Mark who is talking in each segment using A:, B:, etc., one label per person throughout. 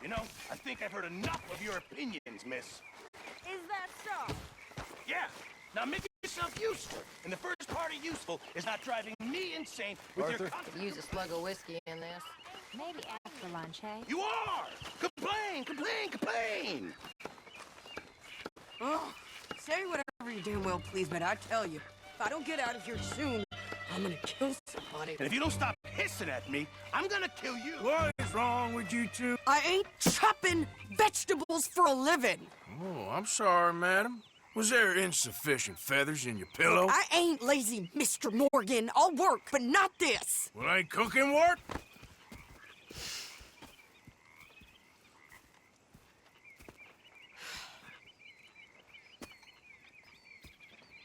A: You know, I think I've heard enough of your opinions, miss.
B: Is that so?
A: Yeah. Now make yourself useful. And the first part of useful is not driving me insane with your constant...
C: Use a slug of whiskey in this.
B: Maybe after lunch, eh?
A: You are! Complain, complain, complain!
D: Oh, say whatever you damn well please, but I tell you, if I don't get out of here soon, I'm gonna kill somebody.
A: And if you don't stop hissing at me, I'm gonna kill you.
E: What is wrong with you two?
D: I ain't chopping vegetables for a living.
E: Oh, I'm sorry, madam. Was there insufficient feathers in your pillow?
D: I ain't lazy, Mr. Morgan. I'll work, but not this.
E: Well, ain't cooking work?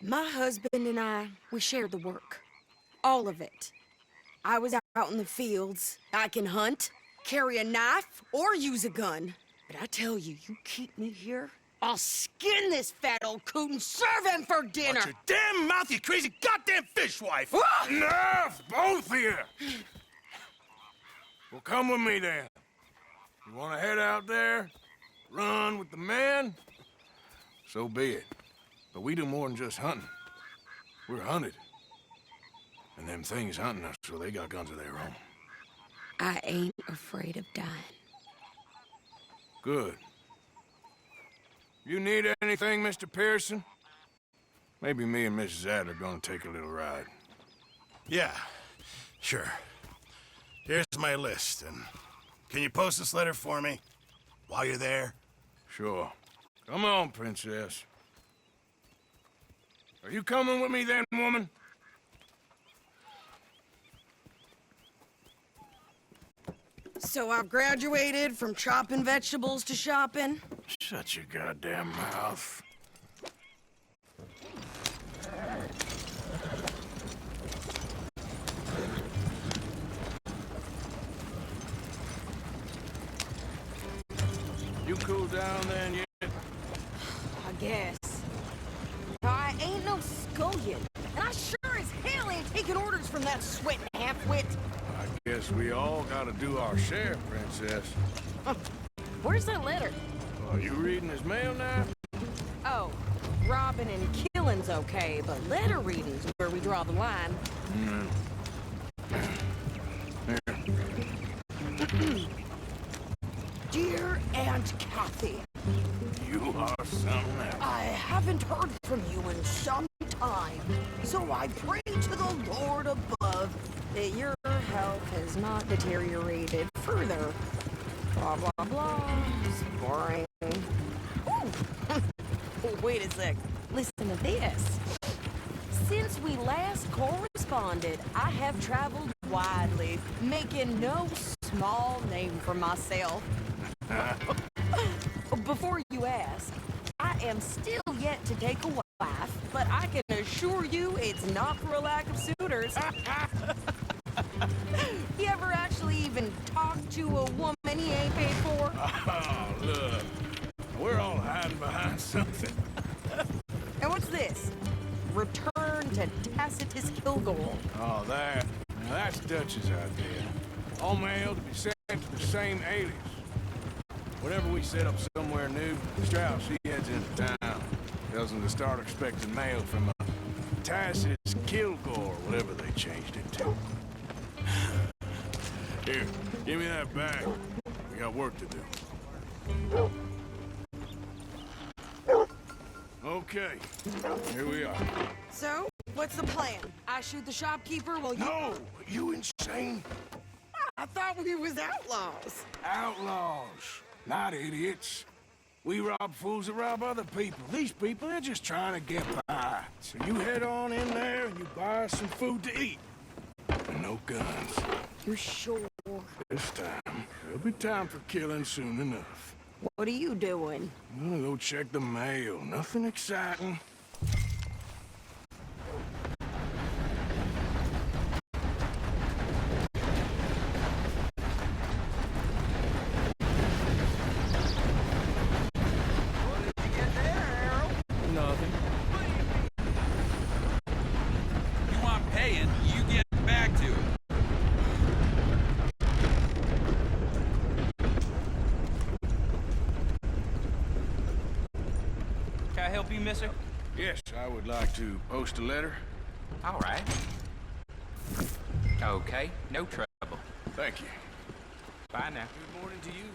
D: My husband and I, we shared the work. All of it. I was out in the fields. I can hunt, carry a knife, or use a gun. But I tell you, you keep me here, I'll skin this fat old coot and serve him for dinner.
A: Watch your damn mouth, you crazy goddamn fishwife!
E: Enough, both of you! Well, come with me then. You want to head out there, run with the men? So be it. But we do more than just hunting. We're hunted. And them things hunting us, so they got guns of their own.
D: I ain't afraid of dying.
E: Good. You need anything, Mr. Pearson? Maybe me and Mrs. Adler are gonna take a little ride.
A: Yeah, sure. Here's my list, and can you post this letter for me while you're there?
E: Sure. Come on, Princess. Are you coming with me then, woman?
D: So I've graduated from chopping vegetables to shopping.
E: Shut your goddamn mouth. You cool down then yet?
D: I guess. I ain't no scullion, and I sure as hell ain't taking orders from that sweating half-wit.
E: I guess we all gotta do our share, Princess.
C: Where's that letter?
E: Are you reading his mail now?
D: Oh, robbing and killing's okay, but letter reading's where we draw the line. Dear Aunt Kathy,
E: You are something else.
D: I haven't heard from you in some time, so I pray to the Lord above that your health has not deteriorated further. Blah, blah, blah. It's boring. Ooh. Wait a sec. Listen to this. Since we last corresponded, I have traveled widely, making no small name for myself. Before you ask, I am still yet to take a wife, but I can assure you it's not for a lack of suitors. You ever actually even talked to a woman he ain't paid for?
E: Oh, look. We're all hiding behind something.
D: And what's this? Return to Tacitus Kilgore.
E: Oh, that. Now that's Dutch's idea. All mail to be sent to the same alias. Whenever we set up somewhere new, Strauss, he heads into town. Tells them to start expecting mail from Tacitus Kilgore, whatever they changed it to. Here, give me that bag. We got work to do. Okay, here we are.
D: So, what's the plan? I shoot the shopkeeper while you...
E: No! You insane?
D: I thought we was outlaws.
E: Outlaws, not idiots. We rob fools that rob other people. These people, they're just trying to get by. So you head on in there and you buy some food to eat. And no guns.
D: You sure?
E: This time, there'll be time for killing soon enough.
D: What are you doing?
E: I'm gonna go check the mail. Nothing exciting. Nothing.
F: You want paying, you get back to it. help you, mister?
E: Yes, I would like to post a letter.
F: All right. Okay, no trouble.
E: Thank you.
F: Bye now.
E: Good morning to you.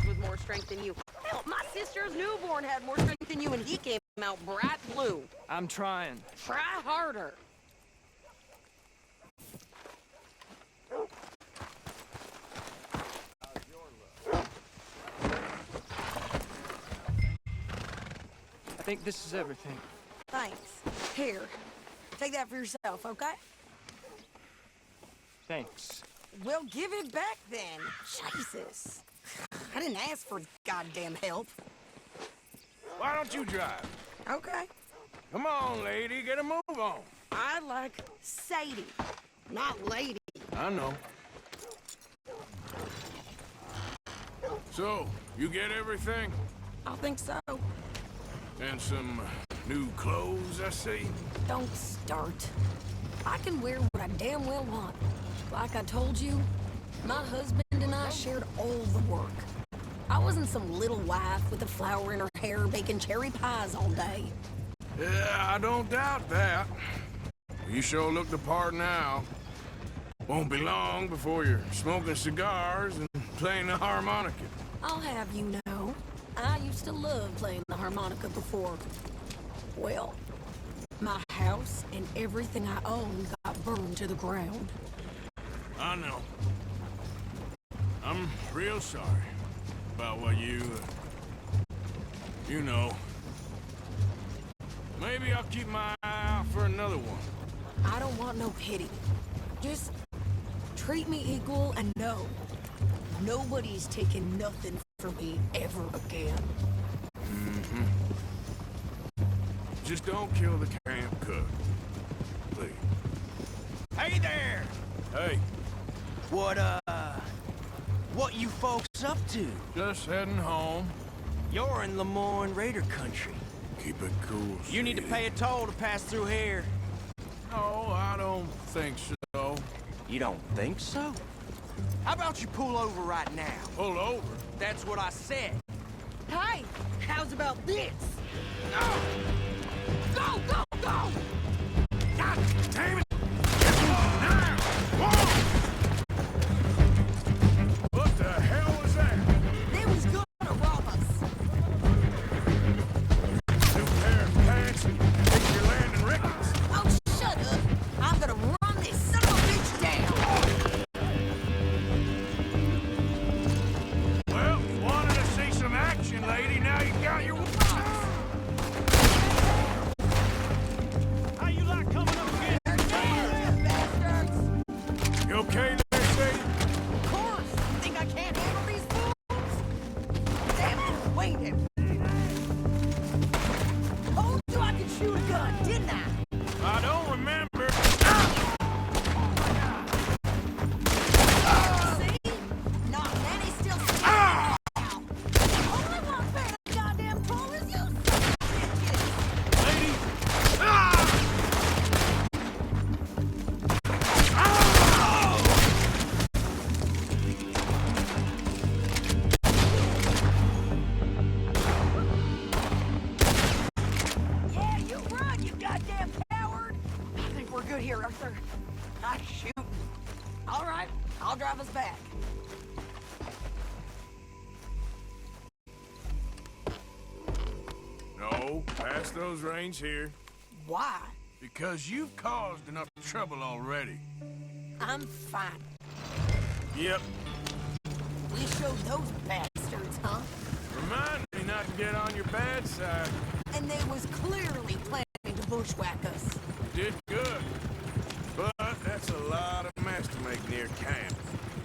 D: With more strength than you. Hell, my sister's newborn had more strength than you, and he came out bright blue.
G: I'm trying.
D: Try harder.
G: I think this is everything.
D: Thanks. Here, take that for yourself, okay?
G: Thanks.
D: Well, give it back then. Jesus. I didn't ask for goddamn help.
E: Why don't you drive?
D: Okay.
E: Come on, lady, get a move on.
D: I like Sadie, not lady.
E: I know. So, you get everything?
D: I think so.
E: And some new clothes, I see?
D: Don't start. I can wear what I damn well want. Like I told you, my husband and I shared all the work. I wasn't some little wife with a flower in her hair baking cherry pies all day.
E: Yeah, I don't doubt that. You sure look the part now. Won't be long before you're smoking cigars and playing the harmonica.
D: I'll have you know, I used to love playing the harmonica before. Well, my house and everything I owned got burned to the ground.
E: I know. I'm real sorry about what you know. Maybe I'll keep my eye out for another one.
D: I don't want no pity. Just treat me equal and know nobody's taking nothing from me ever again.
E: Just don't kill the camp cook. Please.
H: Hey there!
E: Hey,
H: What you folks up to?
E: just heading home.
H: You're in Lemoyne Raider country.
E: Keep it cool,
H: You need to
E: sweetie.
H: pay a toll to pass through here.
E: No, I don't think so.
H: You don't think so? How about you pull over right now?
E: Pull over.
H: That's what I said.
D: Hey, how's about this? Go, go, go!
E: God damn it! Now! Whoa! What the hell was that?
D: They was gonna rob us.
E: New pair of pants and think you're landing rickets.
D: Oh, shut up. I'm gonna run this son of a bitch down.
E: Well, you wanted to see some action, lady. Now you got your...
H: How you like coming up again?
D: They're dead, bastards.
E: You okay there, Sadie?
D: Of course. You think I can't handle these fools? Damn it, wait a minute. Told you I could shoot a gun, didn't I?
E: I don't remember.
D: See? Not many still standing now. Only one paying a goddamn toll is you, son of bitches.
E: Lady! Ah!
D: Yeah, you run, you goddamn coward! I think we're good here, Arthur. Nice shooting. All right, I'll drive us back.
E: No, pass those reins here.
D: Why?
E: Because you've caused enough trouble already.
D: I'm fine.
E: Yep.
D: We showed those bastards, huh?
E: Remind me not to get on your bad side.
D: And they was clearly planning to bushwhack us.
E: You did good. But that's a lot of mess to make near camp.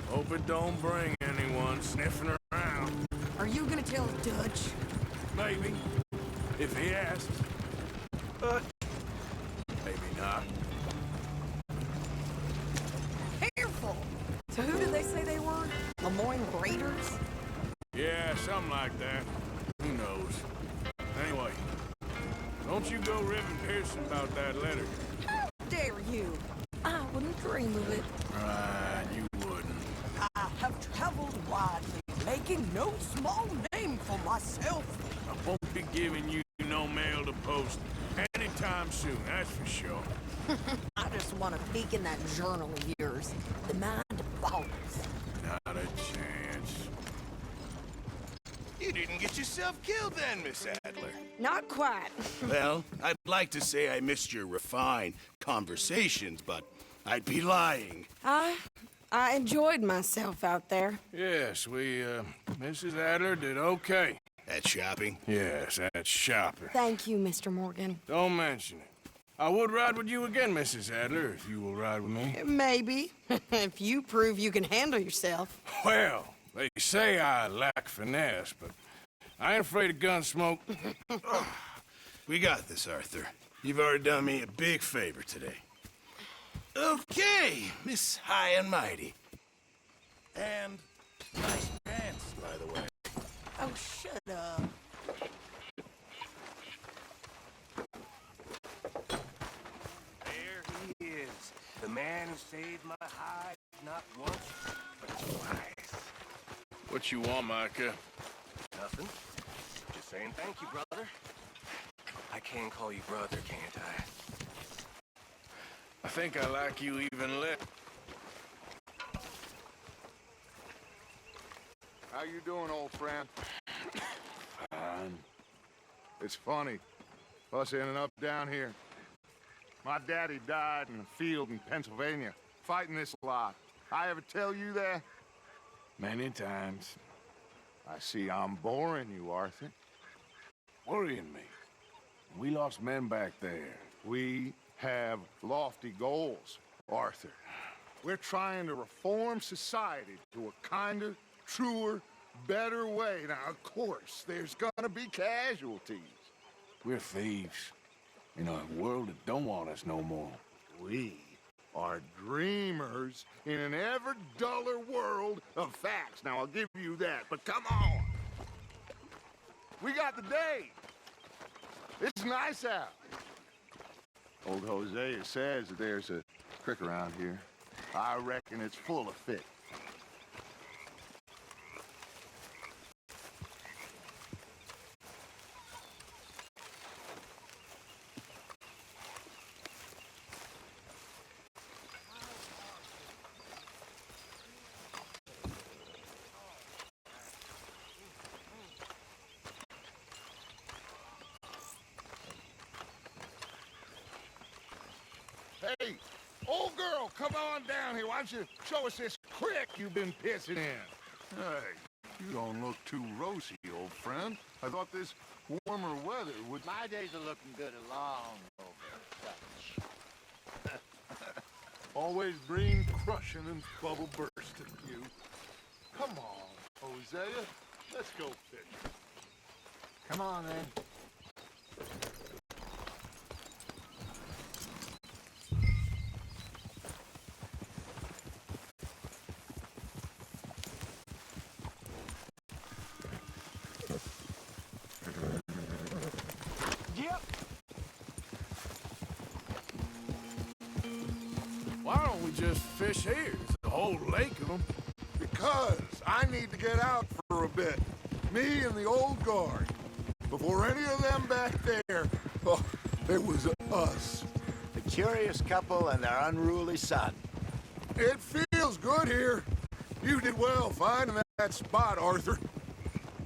E: Hope it don't bring anyone sniffing around.
D: Are you gonna tell Dutch?
E: Maybe. If he asks. But maybe not.
D: Careful! So who did they say they were? Lemoyne Raiders?
E: Yeah, something like that. Who knows? Anyway, Don't you go ribbing Pearson about that letter.
D: How dare you? I wouldn't dream of it.
E: Right, you wouldn't.
D: I have traveled widely, making no small name for myself.
E: I won't be giving you no mail to post anytime soon, that's for sure.
D: I just want to peek in that journal of yours. The mind boggles.
E: Not a chance.
A: You didn't get yourself killed then, Miss Adler.
D: Not quite.
A: Well, I'd like to say I missed your refined conversations, but I'd be lying.
D: I enjoyed myself out there.
E: Yes, Mrs. Adler did okay.
A: At shopping?
E: Yes, that's shopping.
D: Thank you, Mr. Morgan.
E: Don't mention it. I would ride with you again, Mrs. Adler, if you will ride with me.
D: Maybe. If you prove you can handle yourself.
E: Well, they say I lack finesse, but I ain't afraid of gun smoke.
A: We got this, Arthur. You've already done me a big favor today. Okay, Miss High and Mighty. And nice pants, by the way.
D: Oh, shut up.
I: There he is, the man who saved my hide not once, but twice.
E: What you want, Micah?
I: Nothing. Just saying thank you, brother. I can call you brother, can't I?
E: I think I like you even less.
J: How you doing, old friend?
E: Fine.
J: It's funny, us ending up down here. My daddy died in a field in Pennsylvania, fighting this lot. I ever tell you that?
E: Many times.
J: I see I'm boring you, Arthur.
E: Worrying me. We lost men back there.
J: We have lofty goals, Arthur. We're trying to reform society to a kinder, truer, better way. Now, of course, there's gonna be casualties.
E: We're thieves. In a world that don't want us no more.
J: We are dreamers in an ever duller world of facts. Now, I'll give you that, but come on. We got the day. It's nice out. Old Hosea says that there's a creek around here. I reckon it's full of fish. Hey, old girl, come on down here. Why don't you show us this creek you've been pissing in? Hey, you don't look too rosy, old friend. I thought this warmer weather would...
K: My days are looking good along over such.
J: Always dream crushing and bubble bursting, you. Come on, Hosea. Let's go fishing.
K: Come on, then.
E: Why don't we just fish here? There's a whole lake of them.
J: Because I need to get out for a bit. Me and the old guard. Before any of them back there, oh, it was us.
K: The curious couple and their unruly son.
J: It feels good here. You did well finding that spot, Arthur.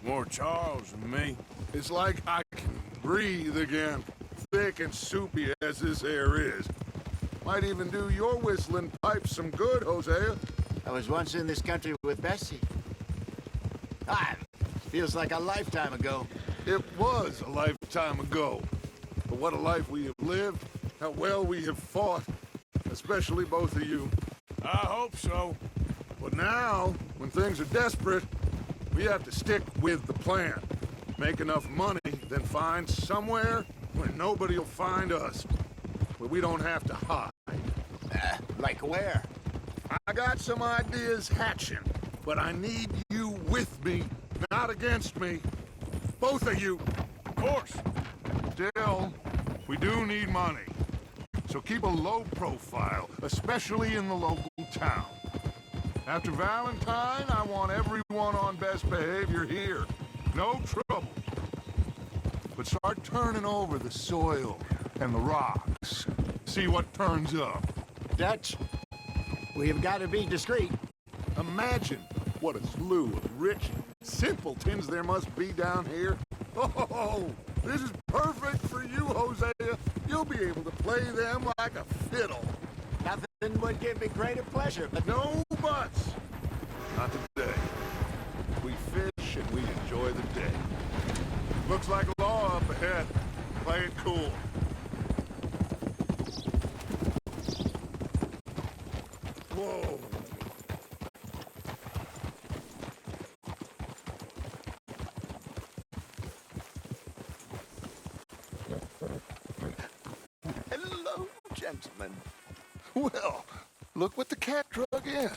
E: More Charles than me.
J: It's like I can breathe again. Thick and soupy as this air is. Might even do your whistling pipes some good, Hosea.
K: I was once in this country with Bessie. Feels like a lifetime ago.
J: It was a lifetime ago. But what a life we have lived. How well we have fought. Especially both of you.
E: I hope so.
J: But now, when things are desperate, we have to stick with the plan. Make enough money, then find somewhere where nobody will find us. Where we don't have to hide.
K: Like where?
J: I got some ideas hatching, but I need you with me, not against me. Both of you.
E: Of course.
J: Still, We do need money. So keep a low profile, especially in the local town. After Valentine, I want everyone on best behavior here. No trouble. But start turning over the soil and the rocks. See what turns up.
H: Dutch, we've got to be discreet.
J: Imagine what a slew of rich simpletons there must be down here. Oh, this is perfect for you, Hosea. You'll be able to play them like a fiddle.
H: Nothing would give me greater pleasure, but
J: No buts. Not today. We fish and we enjoy the day. Looks like law up ahead. Play it cool. Whoa.
H: hello, gentlemen.
J: Well, look what the cat drug in.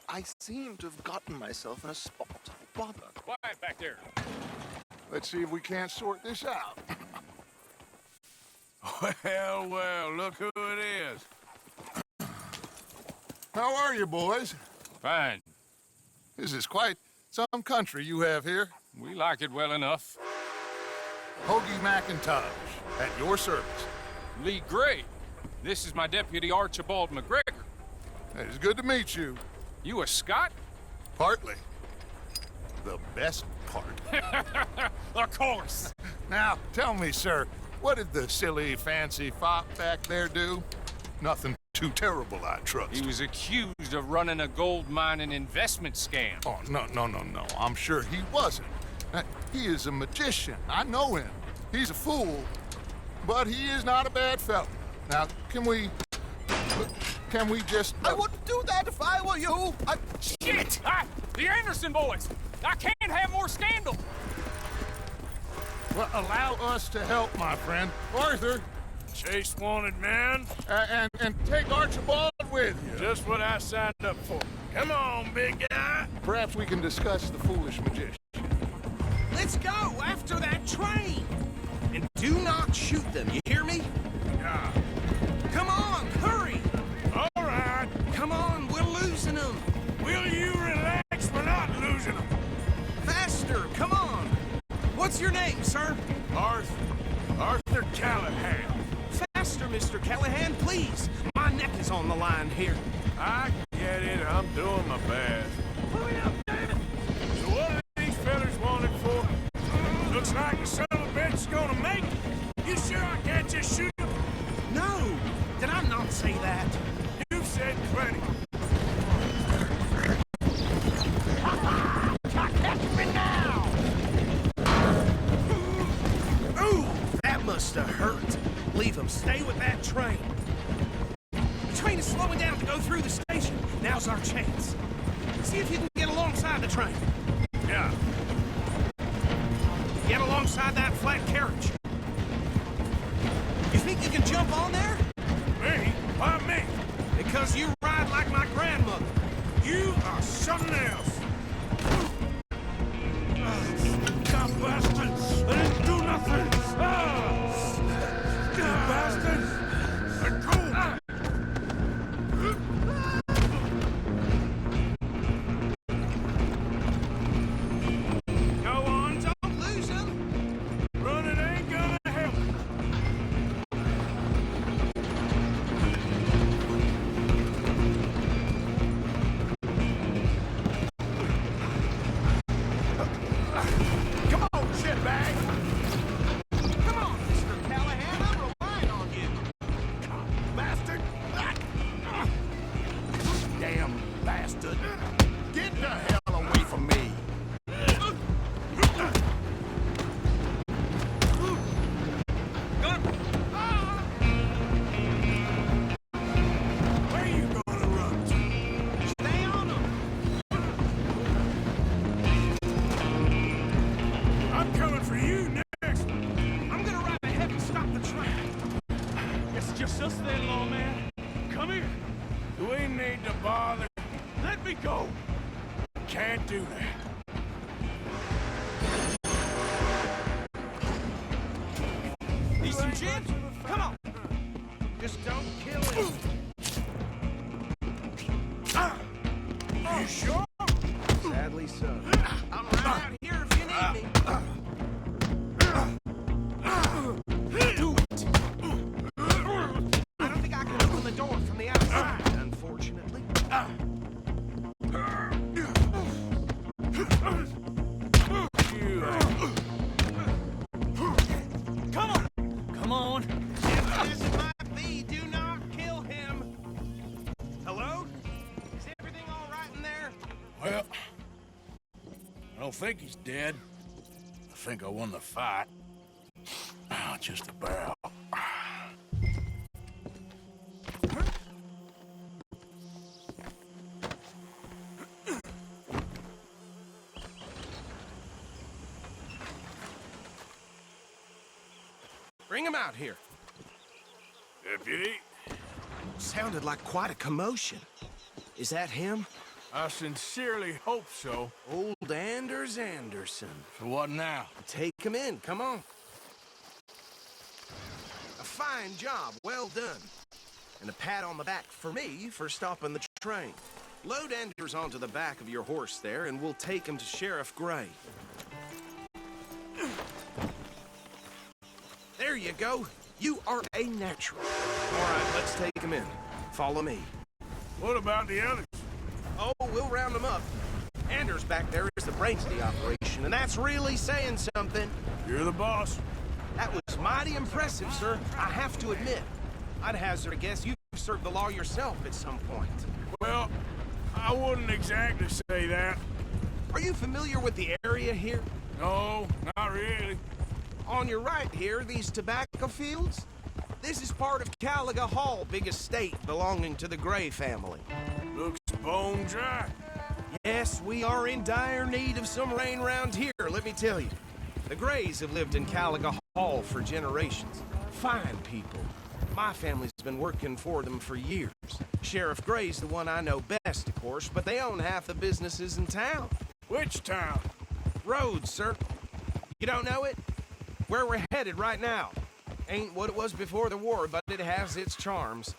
H: I seem to have gotten myself in a spot. Bother.
F: Quiet back there.
J: Let's see if we can't sort this out.
E: Well, well, look who it is.
J: How are you, boys?
F: Fine.
J: This is quite some country you have here.
F: We like it well enough.
J: Hoagie McIntosh, at your service.
F: Lee Gray. This is my deputy Archibald McGregor.
J: It is good to meet you.
F: You a Scot?
J: Partly. The best part.
F: Of course.
J: Now, tell me, sir, what did the silly, fancy fop back there do? Nothing too terrible, I trust.
F: He was accused of running a gold mining investment scam.
J: Oh, no. I'm sure he wasn't. He is a magician. I know him. He's a fool, but he is not a bad fellow. Now, can we just...
H: I wouldn't do that if I were you.
F: Shit! The Anderson boys! I can't have more scandal!
J: Well, allow us to help, my friend. Arthur,
E: Chase wanted man.
J: and take Archibald with you.
E: Just what I signed up for. Come on, big guy.
J: Perhaps we can discuss the foolish magician.
I: Let's go after that train! And do not shoot them, you hear me?
E: Yeah.
I: Come on, hurry!
E: All right.
I: Come on, we're losing them!
E: Will you relax? We're not losing them.
I: Faster, come on! What's your name, sir?
E: Arthur Callahan.
I: Faster, Mr. Callahan, please! My neck is on the line here.
E: I get it. I'm doing my best.
I: Hurry up, David!
E: So what are these fellas wanted for? Looks like the son of a bitch is gonna make it. You sure I can't just shoot him?
I: No! Did I not say that?
E: You said plenty.
I: Catch me now! Ooh, that must have hurt. Leave him. Stay with that train. The train is slowing down to go through the station. Now's our chance. See if you can get alongside the train.
E: Yeah.
I: Get alongside that flat carriage. You think you can jump on there?
E: Me? Why me?
I: Because you ride like my grandmother.
E: You are something else. God bastards! I didn't do nothing! You bastards! Let go!
I: Go on, don't lose him.
E: Running ain't gonna help.
I: Come on, shitbag. Come on, Mr. Callahan, I'm relying on you.
J: Bastard! Damn bastard! Get the hell away from me!
E: Where you gonna run?
I: Stay on him.
E: I'm coming for you next.
I: I'm gonna ride ahead and stop the train.
G: It's just us then, lawman. Come here.
E: Do we need to bother?
G: Let me go.
E: Can't do that.
I: Decent gent? I'm right out here if you need me. Do it. I don't think I can open the door from the outside, unfortunately.
G: Come on.
I: This might be. Do not kill him. Hello? Is everything all right in there?
E: Well, I don't think he's dead. I think I won the fight. Just about.
I: Bring him out here.
E: Deputy,
I: Sounded like quite a commotion. Is that him?
E: I sincerely hope so.
I: Old Anders Anderson.
E: So what now?
I: Take him in, come on. A fine job, well done. And a pat on the back for me for stopping the train. Load Anders onto the back of your horse there, and we'll take him to Sheriff Gray. There you go. You are a natural. All right, let's take him in. Follow me.
E: What about the others?
I: Oh, we'll round them up. Anders back there is the brains of the operation, and that's really saying something.
E: You're the boss.
I: That was mighty impressive, sir. I have to admit. I'd hazard a guess you've served the law yourself at some point.
E: Well, I wouldn't exactly say that.
I: Are you familiar with the area here?
E: No, not really.
I: On your right here, these tobacco fields? This is part of Caliga Hall, big estate belonging to the Gray family.
E: Looks bone dry.
I: Yes, we are in dire need of some rain round here, let me tell you. The Grays have lived in Caliga Hall for generations. Fine people. My family's been working for them for years. Sheriff Gray's the one I know best, of course, but they own half the businesses in town.
E: Which town?
I: Rhodes, sir. You don't know it? Where we're headed right now. Ain't what it was before the war, but it has its charms.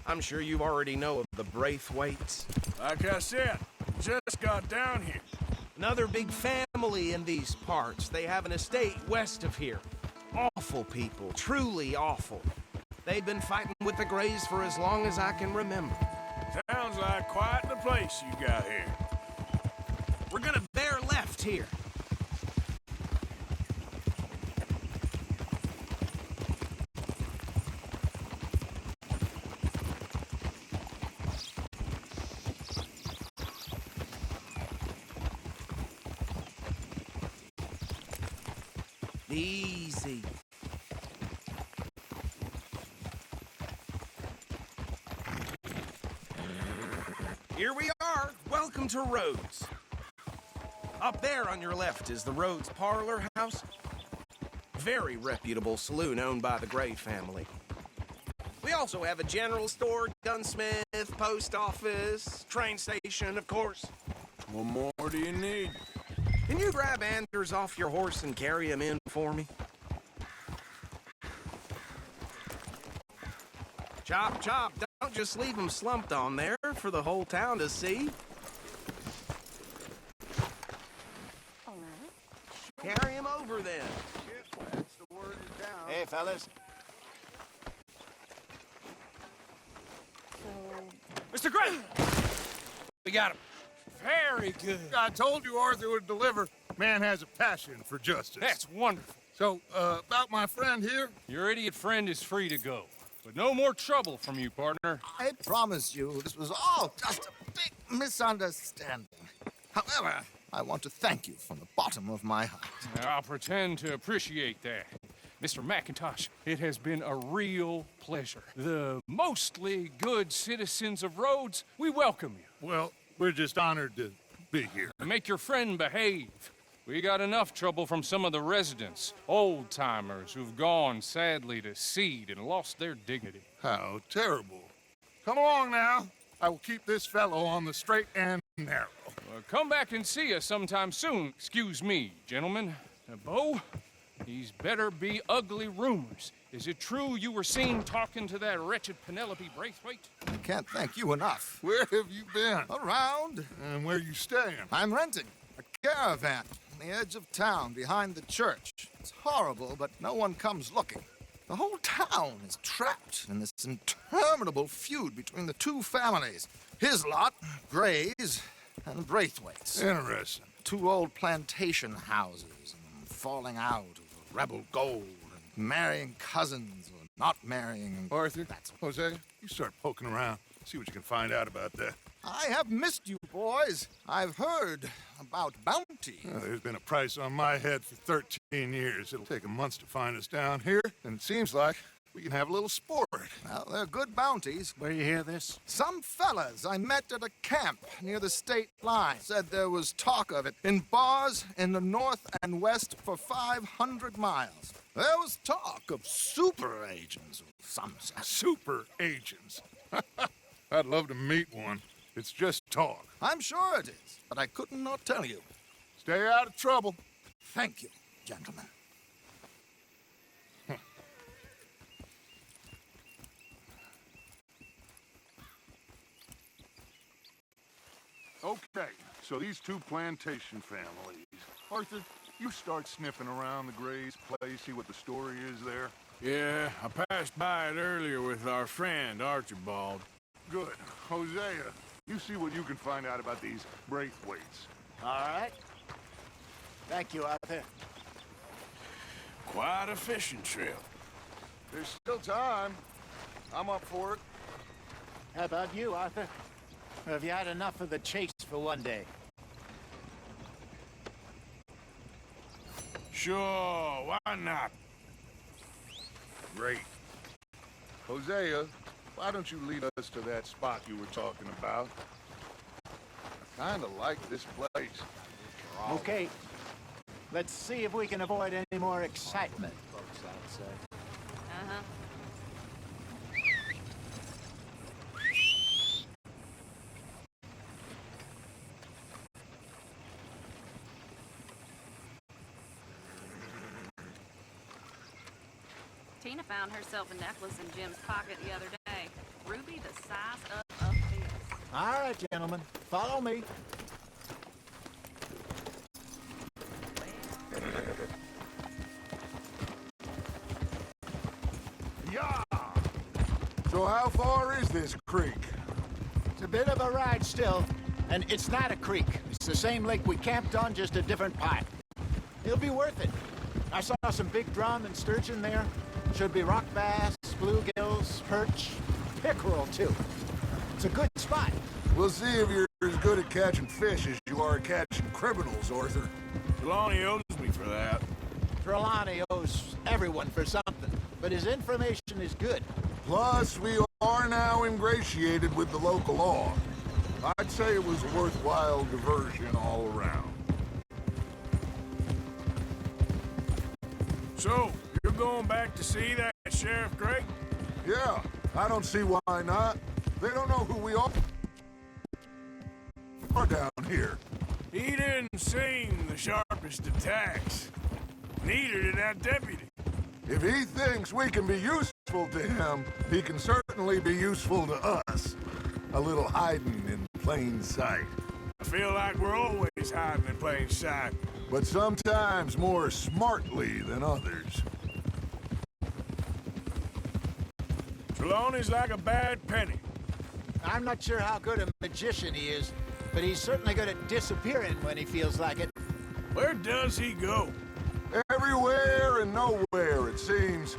I: I'm sure you already know of the Braithwaites.
E: Like I said, just got down here.
I: Another big family in these parts. They have an estate west of here. Awful people, truly awful. They've been fighting with the Grays for as long as I can remember.
E: Sounds like quite the place you got here.
I: We're gonna bear left here. Easy. Here we are. Welcome to Rhodes. Up there on your left is the Rhodes Parlor House. Very reputable saloon owned by the Gray family. We also have a general store, gunsmith, post office, train station, of course.
E: What more do you need?
I: Can you grab Anders off your horse and carry him in for me? Chop, chop. Don't just leave him slumped on there for the whole town to see. Carry him over then.
J: That's the word in town.
K: Hey, fellas.
F: Mr. Gray! We got him. Very good.
J: I told you Arthur would deliver. Man has a passion for justice.
F: That's wonderful.
J: So, about my friend here?
F: Your idiot friend is free to go. But no more trouble from you, partner.
H: I promise you, this was all just a big misunderstanding. However, I want to thank you from the bottom of my heart.
F: I'll pretend to appreciate that. Mr. McIntosh, it has been a real pleasure. The mostly good citizens of Rhodes, we welcome you.
J: Well, we're just honored to be here.
F: Make your friend behave. We got enough trouble from some of the residents, old-timers who've gone, sadly, to seed and lost their dignity.
J: How terrible. Come along now. I will keep this fellow on the straight and narrow.
F: Come back and see us sometime soon. Excuse me, gentlemen. Bo, these better be ugly rumors. Is it true you were seen talking to that wretched Penelope Braithwaite?
H: I can't thank you enough.
J: Where have you been?
H: Around.
J: And where you staying?
H: I'm renting. A caravan on the edge of town behind the church. It's horrible, but no one comes looking. The whole town is trapped in this interminable feud between the two families. His lot, Gray's, and Braithwaite's.
J: Interesting.
H: Two old plantation houses, and falling out over rebel gold, and marrying cousins or not marrying.
J: Arthur, Jose, you start poking around. See what you can find out about that.
H: I have missed you, boys. I've heard about bounty.
J: Well, there's been a price on my head for 13 years. It'll take 'em months to find us down here, and it seems like we can have a little sport.
H: Well, they're good bounties.
G: Where you hear this?
H: Some fellas I met at a camp near the state line said there was talk of it in bars in the north and west for 500 miles. There was talk of super agents of some sort.
J: Super agents. I'd love to meet one. It's just talk.
H: I'm sure it is, but I couldn't not tell you.
J: Stay out of trouble.
H: Thank you, gentlemen.
J: Okay, so these two plantation families. Arthur, you start sniffing around the Gray's place, see what the story is there.
E: Yeah, I passed by it earlier with our friend, Archibald.
J: Good. Hosea, you see what you can find out about these Braithwaites.
K: All right. Thank you, Arthur.
E: Quite a fishing trip.
J: There's still time. I'm up for it.
K: How about you, Arthur? Or have you had enough of the chase for one day?
E: Sure, why not?
J: Great. Hosea, why don't you lead us to that spot you were talking about? I kinda like this place.
K: Okay. Let's see if we can avoid any more excitement, folks outside.
C: Uh-huh. Tina found herself a necklace in Jim's pocket the other day. Ruby the size of a fist.
K: All right, gentlemen. Follow me.
J: Yeah! So how far is this creek?
K: It's a bit of a ride still, and it's not a creek. It's the same lake we camped on, just a different part. It'll be worth it. I saw some big drum and sturgeon there. Should be rock bass, bluegills, perch, pickerel, too. It's a good spot.
J: We'll see if you're as good at catching fish as you are at catching criminals, Arthur.
E: Trelawney owes me for that.
K: Trelawney owes everyone for something, but his information is good.
J: Plus, we are now ingratiated with the local law. I'd say it was a worthwhile diversion all around.
E: So, you're going back to see that Sheriff Gray?
J: Yeah, I don't see why not. They don't know who we are down here.
E: He didn't seem the sharpest attacks. Neither did that deputy.
J: If he thinks we can be useful to him, he can certainly be useful to us. A little hiding in plain sight.
E: I feel like we're always hiding in plain sight.
J: But sometimes more smartly than others.
E: Trelawney's like a bad penny.
K: I'm not sure how good a magician he is, but he's certainly good at disappearing when he feels like it.
E: Where does he go?
J: Everywhere and nowhere, it seems.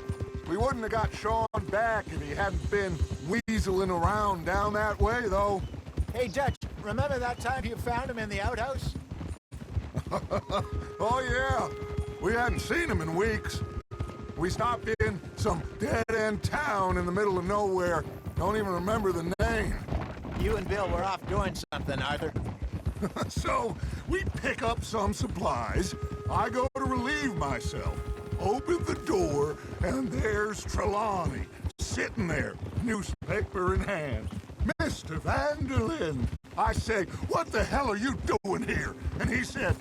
J: We wouldn't have got Sean back if he hadn't been weaseling around down that way, though.
K: Hey, Dutch, remember that time you found him in the outhouse?
J: Oh, yeah. We hadn't seen him in weeks. We stopped in some dead-end town in the middle of nowhere. Don't even remember the name.
K: You and Bill were off doing something, Arthur.
J: So, we pick up some supplies. I go to relieve myself. Open the door, and there's Trelawney, sitting there, newspaper in hand. Mr. Vanderlyn. I say, what the hell are you doing here? And he said,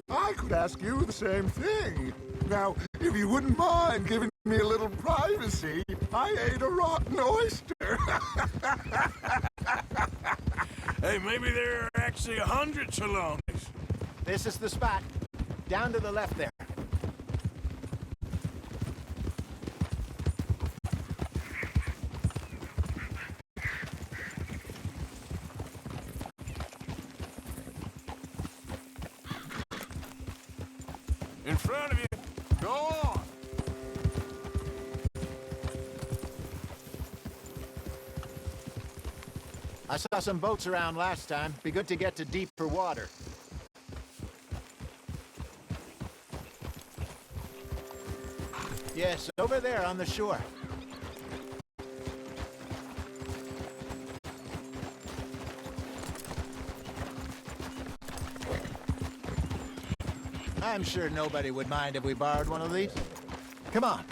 J: I could ask you the same thing. Now, if you wouldn't mind giving me a little privacy, I ate a rotten oyster.
E: Hey, maybe there are actually 100 Trelawneys.
K: This is the spot. Down to the left there.
E: In front of you. Go on.
K: I saw some boats around last time. Be good to get to deeper water. Yes, over there on the shore. I'm sure nobody would mind if we borrowed one of these. Come on.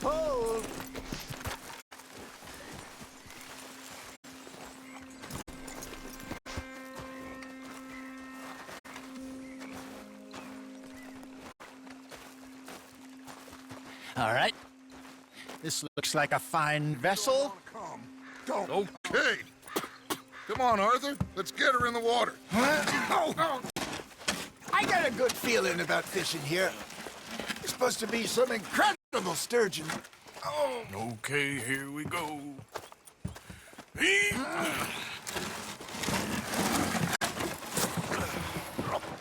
K: Pull! All right. This looks like a fine vessel.
J: Come. Don't. Okay. Come on, Arthur. Let's get her in the water.
K: Oh. I got a good feeling about fishing here. It's supposed to be some incredible sturgeon.
E: Oh. Okay, here we go.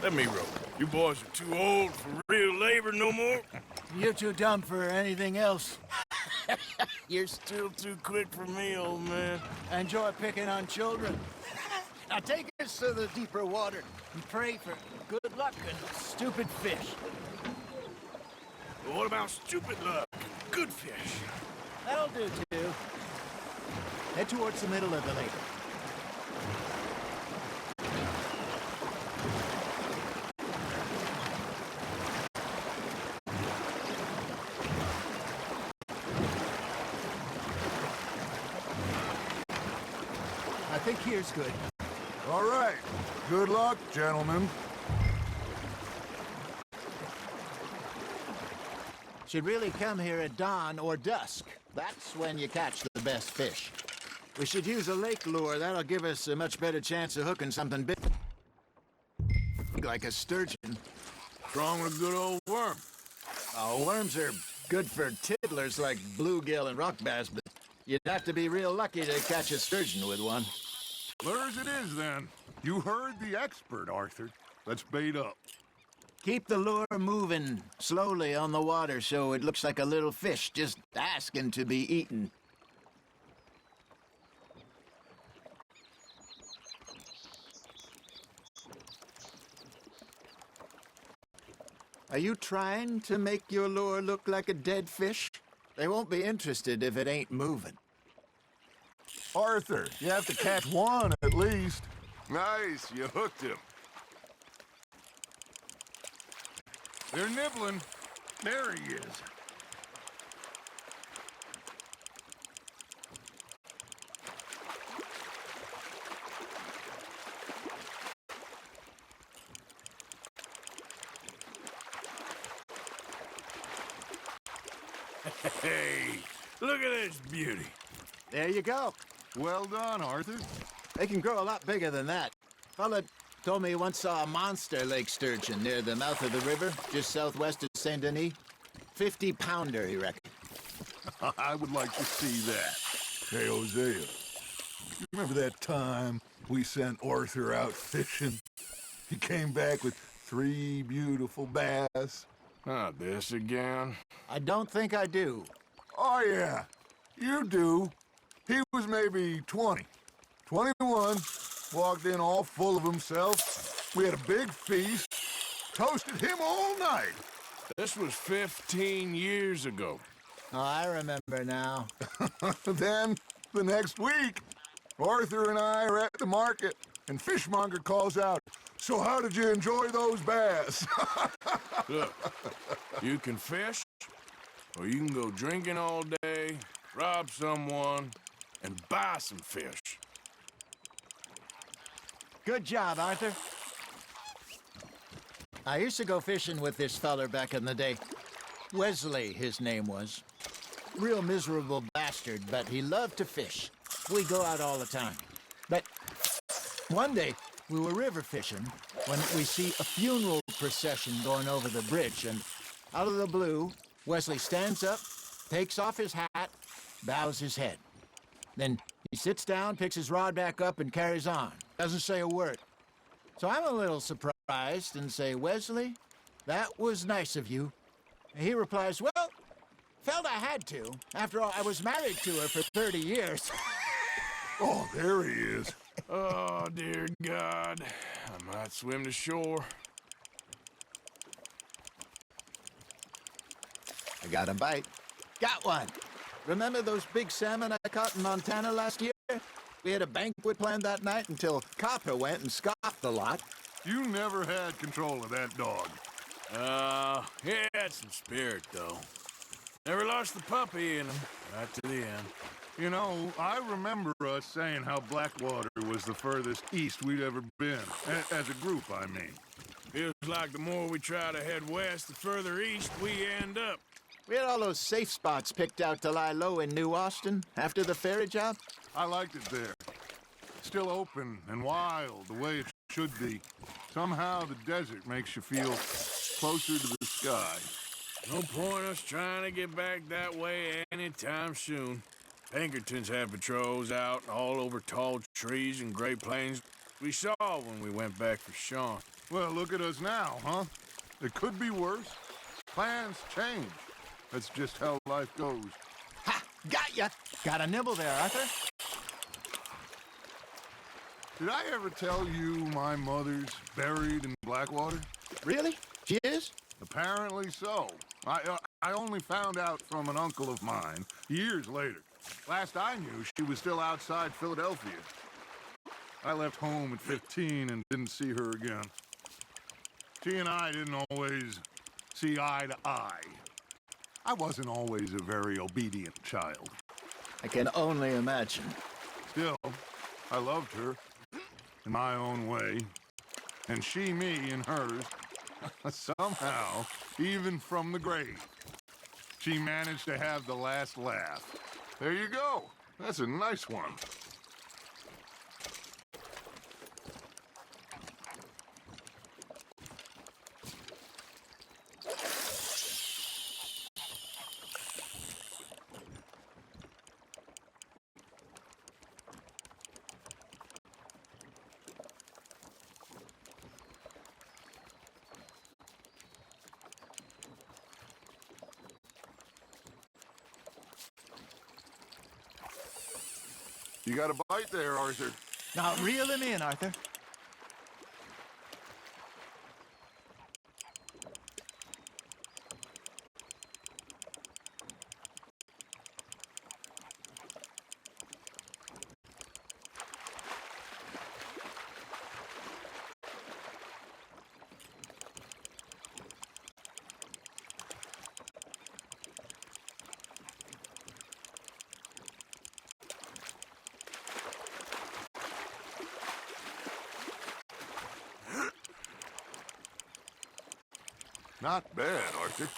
E: Let me row. You boys are too old for real labor no more.
K: You're too dumb for anything else.
E: You're still too quick for me, old man.
K: Enjoy picking on children. Now take us to the deeper water and pray for good luck and stupid fish.
E: But what about stupid luck and good fish?
K: That'll do, too. Head towards the middle of the lake. I think here's good.
J: All right. Good luck, gentlemen.
K: Should really come here at dawn or dusk. That's when you catch the best fish. We should use a lake lure. That'll give us a much better chance of hooking something big. Like a sturgeon.
E: Strong with a good old worm.
K: Oh, worms are good for tiddlers like bluegill and rock bass, but you'd have to be real lucky to catch a sturgeon with one.
J: Lures it is, then. You heard the expert, Arthur. Let's bait up.
K: Keep the lure moving slowly on the water so it looks like a little fish just asking to be eaten. Are you trying to make your lure look like a dead fish? They won't be interested if it ain't moving.
J: Arthur, you have to catch one at least.
E: Nice, you hooked him. They're nibbling.
J: There he is.
E: Hey, look at this beauty.
K: There you go.
J: Well done, Arthur.
K: They can grow a lot bigger than that. Fella told me he once saw a monster lake sturgeon near the mouth of the river, just southwest of Saint Denis. 50-pounder, he reckoned.
J: I would like to see that. Hey, Hosea, you remember that time we sent Arthur out fishing? He came back with 3 beautiful bass.
E: Not this again.
K: I don't think I do.
J: Oh, yeah, you do. He was maybe 20, 21, walked in all full of himself. We had a big feast, toasted him all night.
E: This was 15 years ago.
K: Oh, I remember now.
J: Then, the next week, Arthur and I are at the market, and Fishmonger calls out, "So how did you enjoy those bass?"
E: Look, you can fish, or you can go drinking all day, rob someone, and buy some fish.
K: Good job, Arthur. I used to go fishing with this feller back in the day. Wesley, his name was. Real miserable bastard, but he loved to fish. we go out all the time. But one day, we were river fishing when we see a funeral procession going over the bridge, and out of the blue, Wesley stands up, takes off his hat, bows his head. Then he sits down, picks his rod back up, and carries on. Doesn't say a word. So I'm a little surprised and say, Wesley, that was nice of you. And he replies, well, felt I had to. After all, I was married to her for 30 years.
J: Oh, there he is.
E: Oh, dear God. I might swim to shore.
K: I got a bite. Got one. Remember those big salmon I caught in Montana last year? We had a banquet planned that night until Copper went and scoffed the lot.
J: You never had control of that dog.
E: He had some spirit, though. Never lost the puppy in him, right to the end.
J: You know, I remember us saying how Blackwater was the furthest east we'd ever been. As a group, I mean.
E: Feels like the more we try to head west, the further east we end up.
K: We had all those safe spots picked out to lie low in New Austin after the ferry job.
J: I liked it there. Still open and wild, the way it should be. Somehow the desert makes you feel closer to the sky.
E: No point us trying to get back that way anytime soon. Pinkertons had patrols out all over tall trees and Great Plains we saw when we went back for Sean.
J: Well, look at us now, huh? It could be worse. Plans change. That's just how life goes.
K: Ha! Got ya! Got a nibble there, Arthur.
J: Did I ever tell you my mother's buried in Blackwater?
K: Really? She is?
J: Apparently so. I only found out from an uncle of mine years later. Last I knew, she was still outside Philadelphia. I left home at 15 and didn't see her again. She and I didn't always see eye to eye. I wasn't always a very obedient child.
K: I can only imagine.
J: Still, I loved her in my own way, and she me in hers. Somehow, even from the grave, she managed to have the last laugh. There you go. That's a nice one. You got a bite there, Arthur.
K: Now reel him in, Arthur.
J: Not bad, Arthur.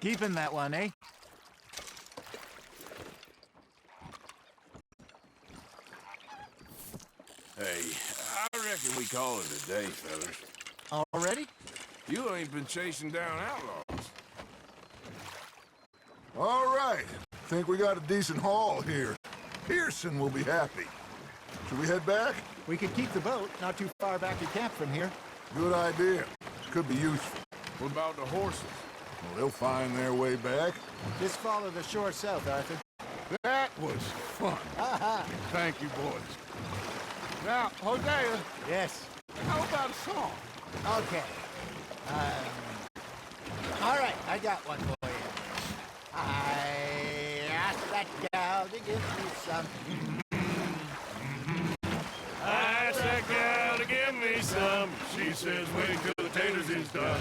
K: Keeping that one, eh?
E: Hey, I reckon we call it a day, fellas.
K: Already?
E: You ain't been chasing down outlaws.
J: All right. Think we got a decent haul here. Pearson will be happy. Should we head back?
K: We could keep the boat not too far back to camp from here.
J: Good idea. Could be useful.
E: What about the horses?
J: Well, they'll find their way back.
K: Just follow the shore south, Arthur.
J: That was fun. Thank you, boys. Now, Hosea,
K: Yes.
J: how about a song?
K: Okay. All right, I got one for you. I asked that gal to give me some.
E: I asked that gal to give me some. She says, wait till the taters is done.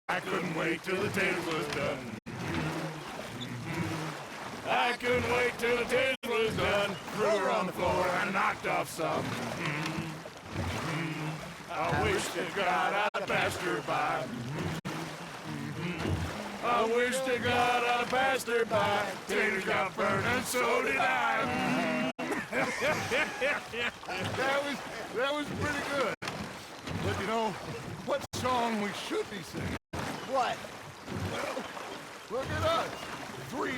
E: I couldn't wait till the taters was done. I couldn't wait till the taters was done. Threw her on the floor and knocked off some. I wish to God I'd passed her by. I wish to God I passed her by. Taters got burned and so did I. that was pretty good. But you know, what song we should be singing?
K: What?
E: Well, look at us. 3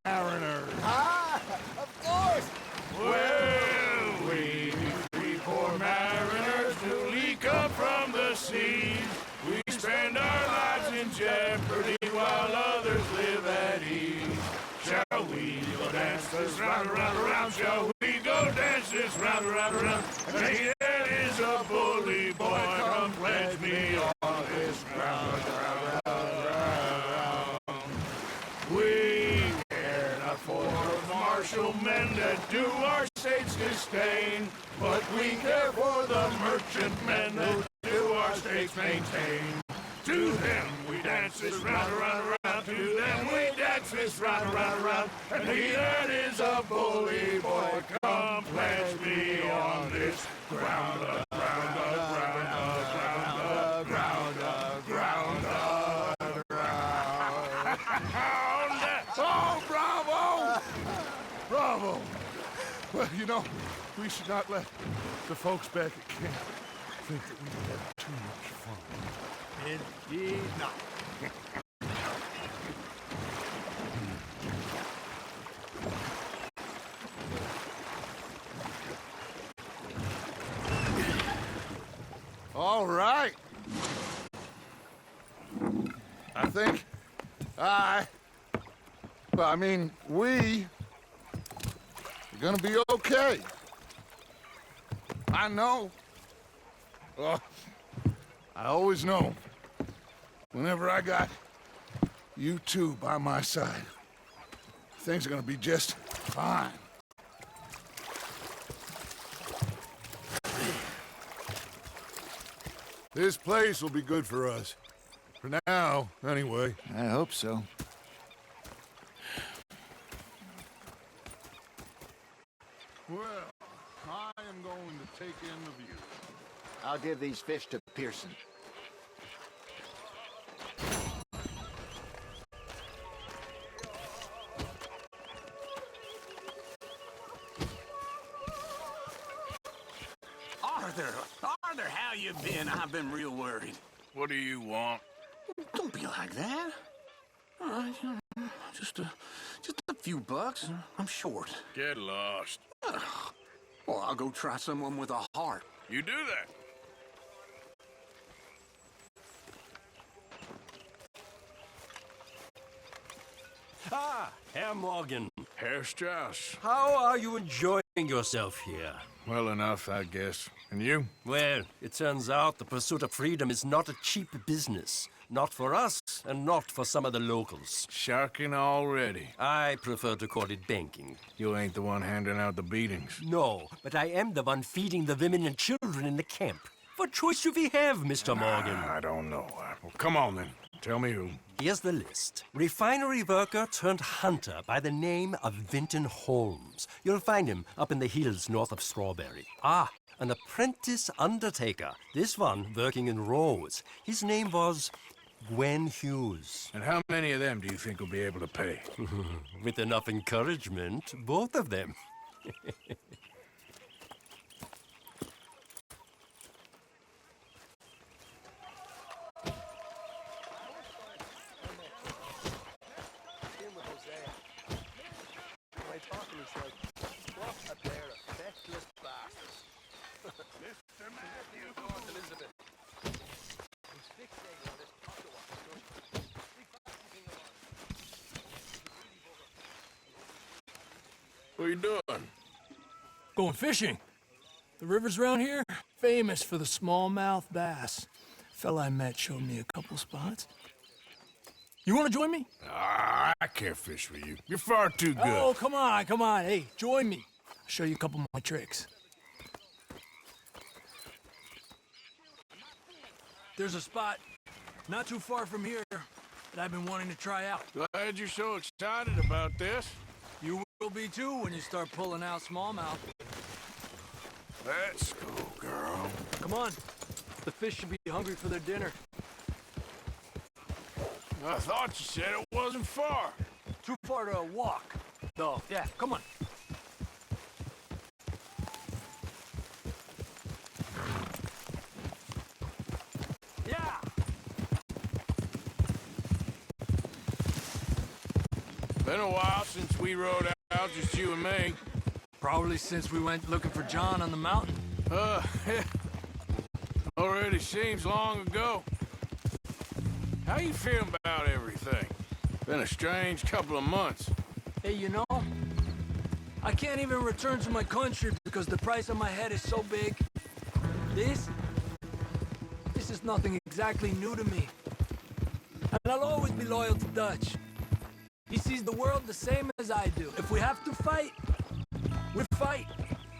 E: mariners.
K: Ah, of course.
E: Well, we 3 poor mariners newly come from the seas. We spend our lives in jeopardy while others live at ease. Shall we go dance this round, around, around? Shall we go dance this round, around, around? Hey, that is a bully boy. Come pledge me on this ground, round, round, round. We care not for martial men that do our states disdain, but we care for the merchant men that do our states maintain. To them we dance this round, around, around. To them we dance this round, around, around. And he that is a bully boy, come pledge me on this ground, ground, ground, ground, ground, ground, ground. Oh, bravo! Bravo! Well, you know, we should not let the folks back at camp think that we've had too much fun.
K: Indeed not.
E: All right. I think we are gonna be okay. I know. Well, I always know. Whenever I got you two by my side, things are gonna be just fine. This place will be good for us. For now, anyway.
K: I hope so.
E: Well, I am going to take in the view.
K: I'll give these fish to Pearson.
G: Arthur, how you been? I've been real worried.
E: What do you want?
G: Don't be like that. All right, just a few bucks. I'm short.
E: Get lost.
G: Well, I'll go try someone with a heart.
E: You do that.
L: Ah, Herr Morgan.
E: Herr Strauss.
L: How are you enjoying yourself here?
E: Well enough, I guess. And you?
L: Well, it turns out the pursuit of freedom is not a cheap business. Not for us, and not for some of the locals.
E: Sharking already.
L: I prefer to call it banking.
E: You ain't the one handing out the beatings.
L: No, but I am the one feeding the women and children in the camp. What choice do we have, Mr. Morgan?
E: I don't know. Well, come on, then. Tell me who.
L: Here's the list. Refinery worker turned hunter by the name of Vinton Holmes. You'll find him up in the hills north of Strawberry. Ah, an apprentice undertaker. This one working in Rhodes. His name was Gwen Hughes.
E: And how many of them do you think will be able to pay?
L: With enough encouragement, both of them.
E: What are you doing?
M: Going fishing. The rivers around here, famous for the smallmouth bass. Fella I met showed me a couple spots. You want to join me?
E: I can't fish with you. You're far too good.
M: Oh, come on, come on. Hey, join me. I'll show you a couple of my tricks. There's a spot not too far from here that I've been wanting to try out.
E: Glad you're so excited about this.
M: You will be too when you start pulling out smallmouth.
E: Let's go, girl.
M: Come on. The fish should be hungry for their dinner.
E: I thought you said it wasn't far.
M: Too far to walk, though. Yeah, come on. Yeah!
E: Been a while since we rode out, just you and me.
M: Probably since we went looking for John on the mountain.
E: Already seems long ago. How you feeling about everything? Been a strange couple of months.
M: Hey, you know, I can't even return to my country because the price on my head is so big. This is nothing exactly new to me. And I'll always be loyal to Dutch. He sees the world the same as I do. If we have to fight, we fight.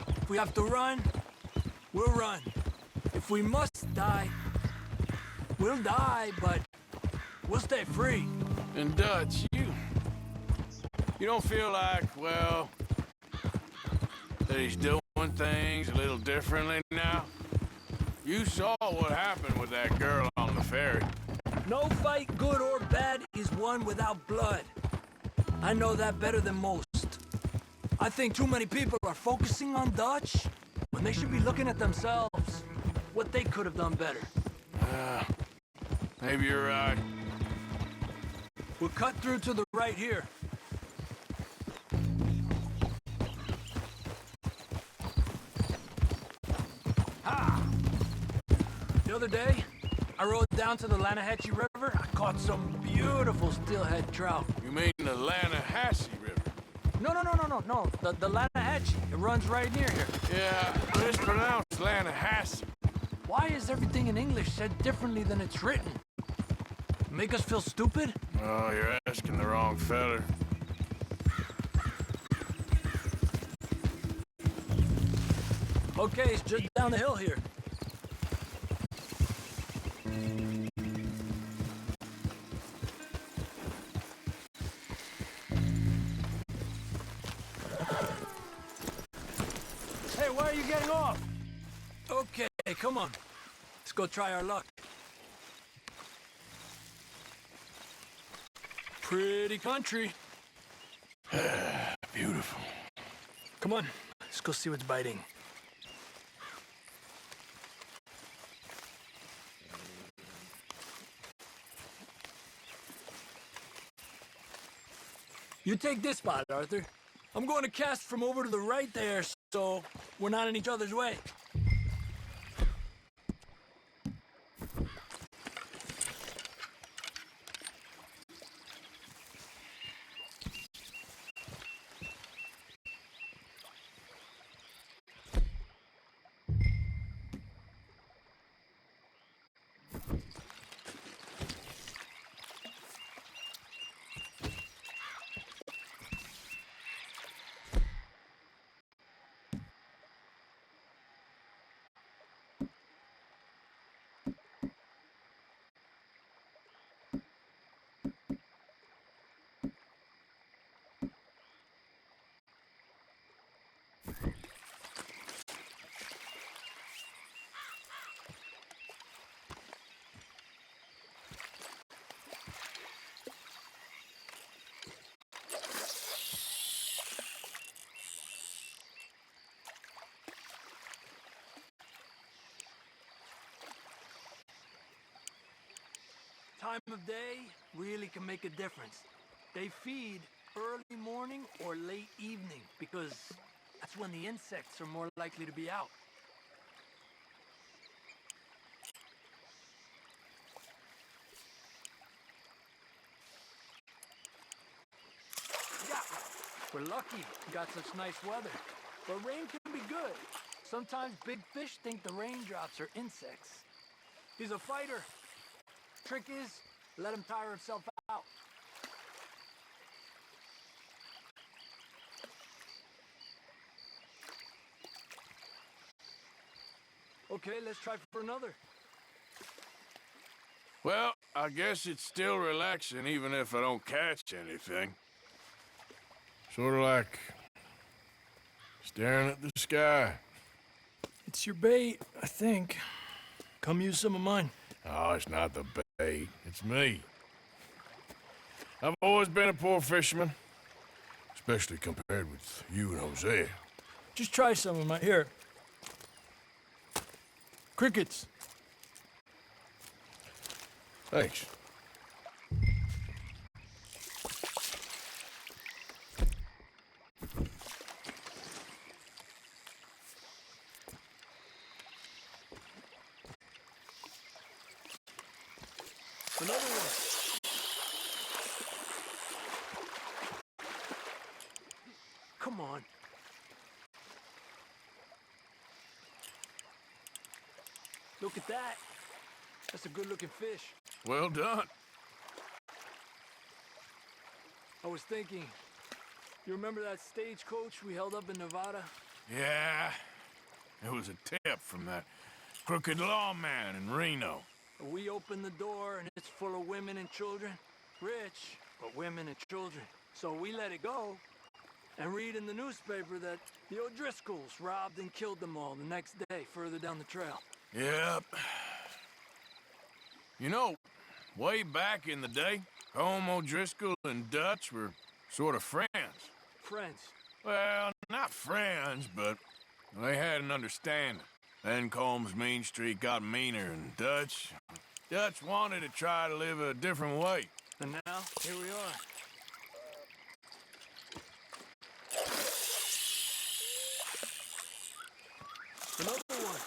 M: If we have to run, we'll run. If we must die, we'll die, but we'll stay free.
E: And Dutch, you don't feel like, well, that he's doing things a little differently now? You saw what happened with that girl on the ferry.
M: No fight, good or bad, is won without blood. I know that better than most. I think too many people are focusing on Dutch when they should be looking at themselves, what they could have done better.
E: Maybe you're right.
M: We'll cut through to the right here. Ha! The other day, I rode down to the Lanahatchee River. I caught some beautiful steelhead trout.
E: You mean the Lanahatchee River?
M: No. The Lanahatchee. It runs right near here.
E: Yeah, but it's pronounced Lanahatchee.
M: Why is everything in English said differently than it's written? Make us feel stupid?
E: Oh, you're asking the wrong feller.
M: Okay, it's just down the hill here. Hey, why are you getting off? Okay, come on. Let's go try our luck. Pretty country.
E: Beautiful.
M: Come on, let's go see what's biting. You take this spot, Arthur. I'm going to cast from over to the right there, so we're not in each other's way. Time of day really can make a difference. They feed early morning or late evening because that's when the insects are more likely to be out. Yeah, we're lucky we got such nice weather. But rain can be good. Sometimes big fish think the raindrops are insects. He's a fighter. Trick is, let him tire himself out. Okay, let's try for another.
E: Well, I guess it's still relaxing even if I don't catch anything. Sort of like staring at the sky.
M: It's your bait, I think. Come use some of mine.
E: Oh, it's not the bait. It's me. I've always been a poor fisherman. Especially compared with you and Jose.
M: Just try some of mine. Here. Crickets.
E: Thanks.
M: Another one. Come on. Look at that. That's a good-looking fish.
E: Well done.
M: I was thinking, you remember that stagecoach we held up in Nevada?
E: Yeah. It was a tip from that crooked lawman in Reno.
M: We opened the door and it's full of women and children. Rich, but women and children. So we let it go and read in the newspaper that the O'Driscolls robbed and killed them all the next day further down the trail.
E: Yep. You know, way back in the day, Home O'Driscoll and Dutch were sort of friends.
M: Friends?
E: Well, not friends, but they had an understanding. Then Combs Mean Street got meaner, and Dutch wanted to try to live a different way.
M: And now, here we are. Another one.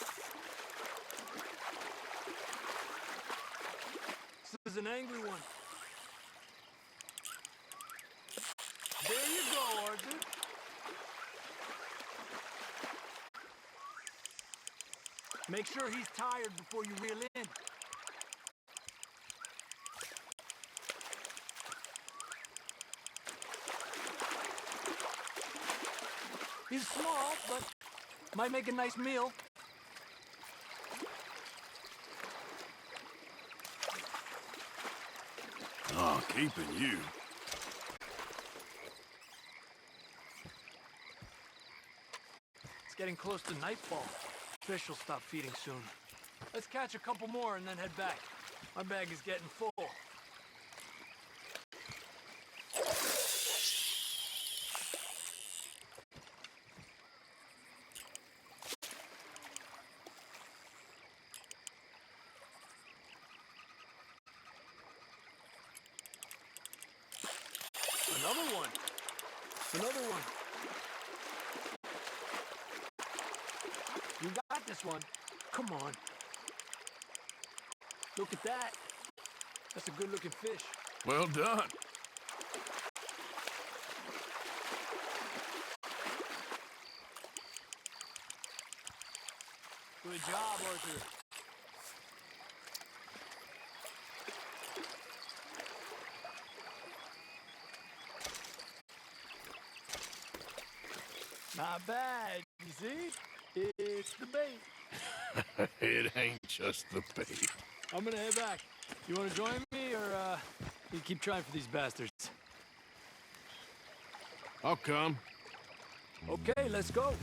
M: This is an angry one. There you go, Arthur. Make sure he's tired before you reel in. He's small, but might make a nice meal.
E: Oh, keeping you.
M: It's getting close to nightfall. Fish will stop feeding soon. Let's catch a couple more and then head back. My bag is getting full. Another one. Another one. You got this one. Come on. Look at that. That's a good-looking fish.
E: Well done.
M: Good job, Arthur. Not bad, you see? It's the bait.
E: It ain't just the bait.
M: I'm gonna head back. You wanna join me, or, you keep trying for these bastards?
E: I'll come.
M: Okay, let's go.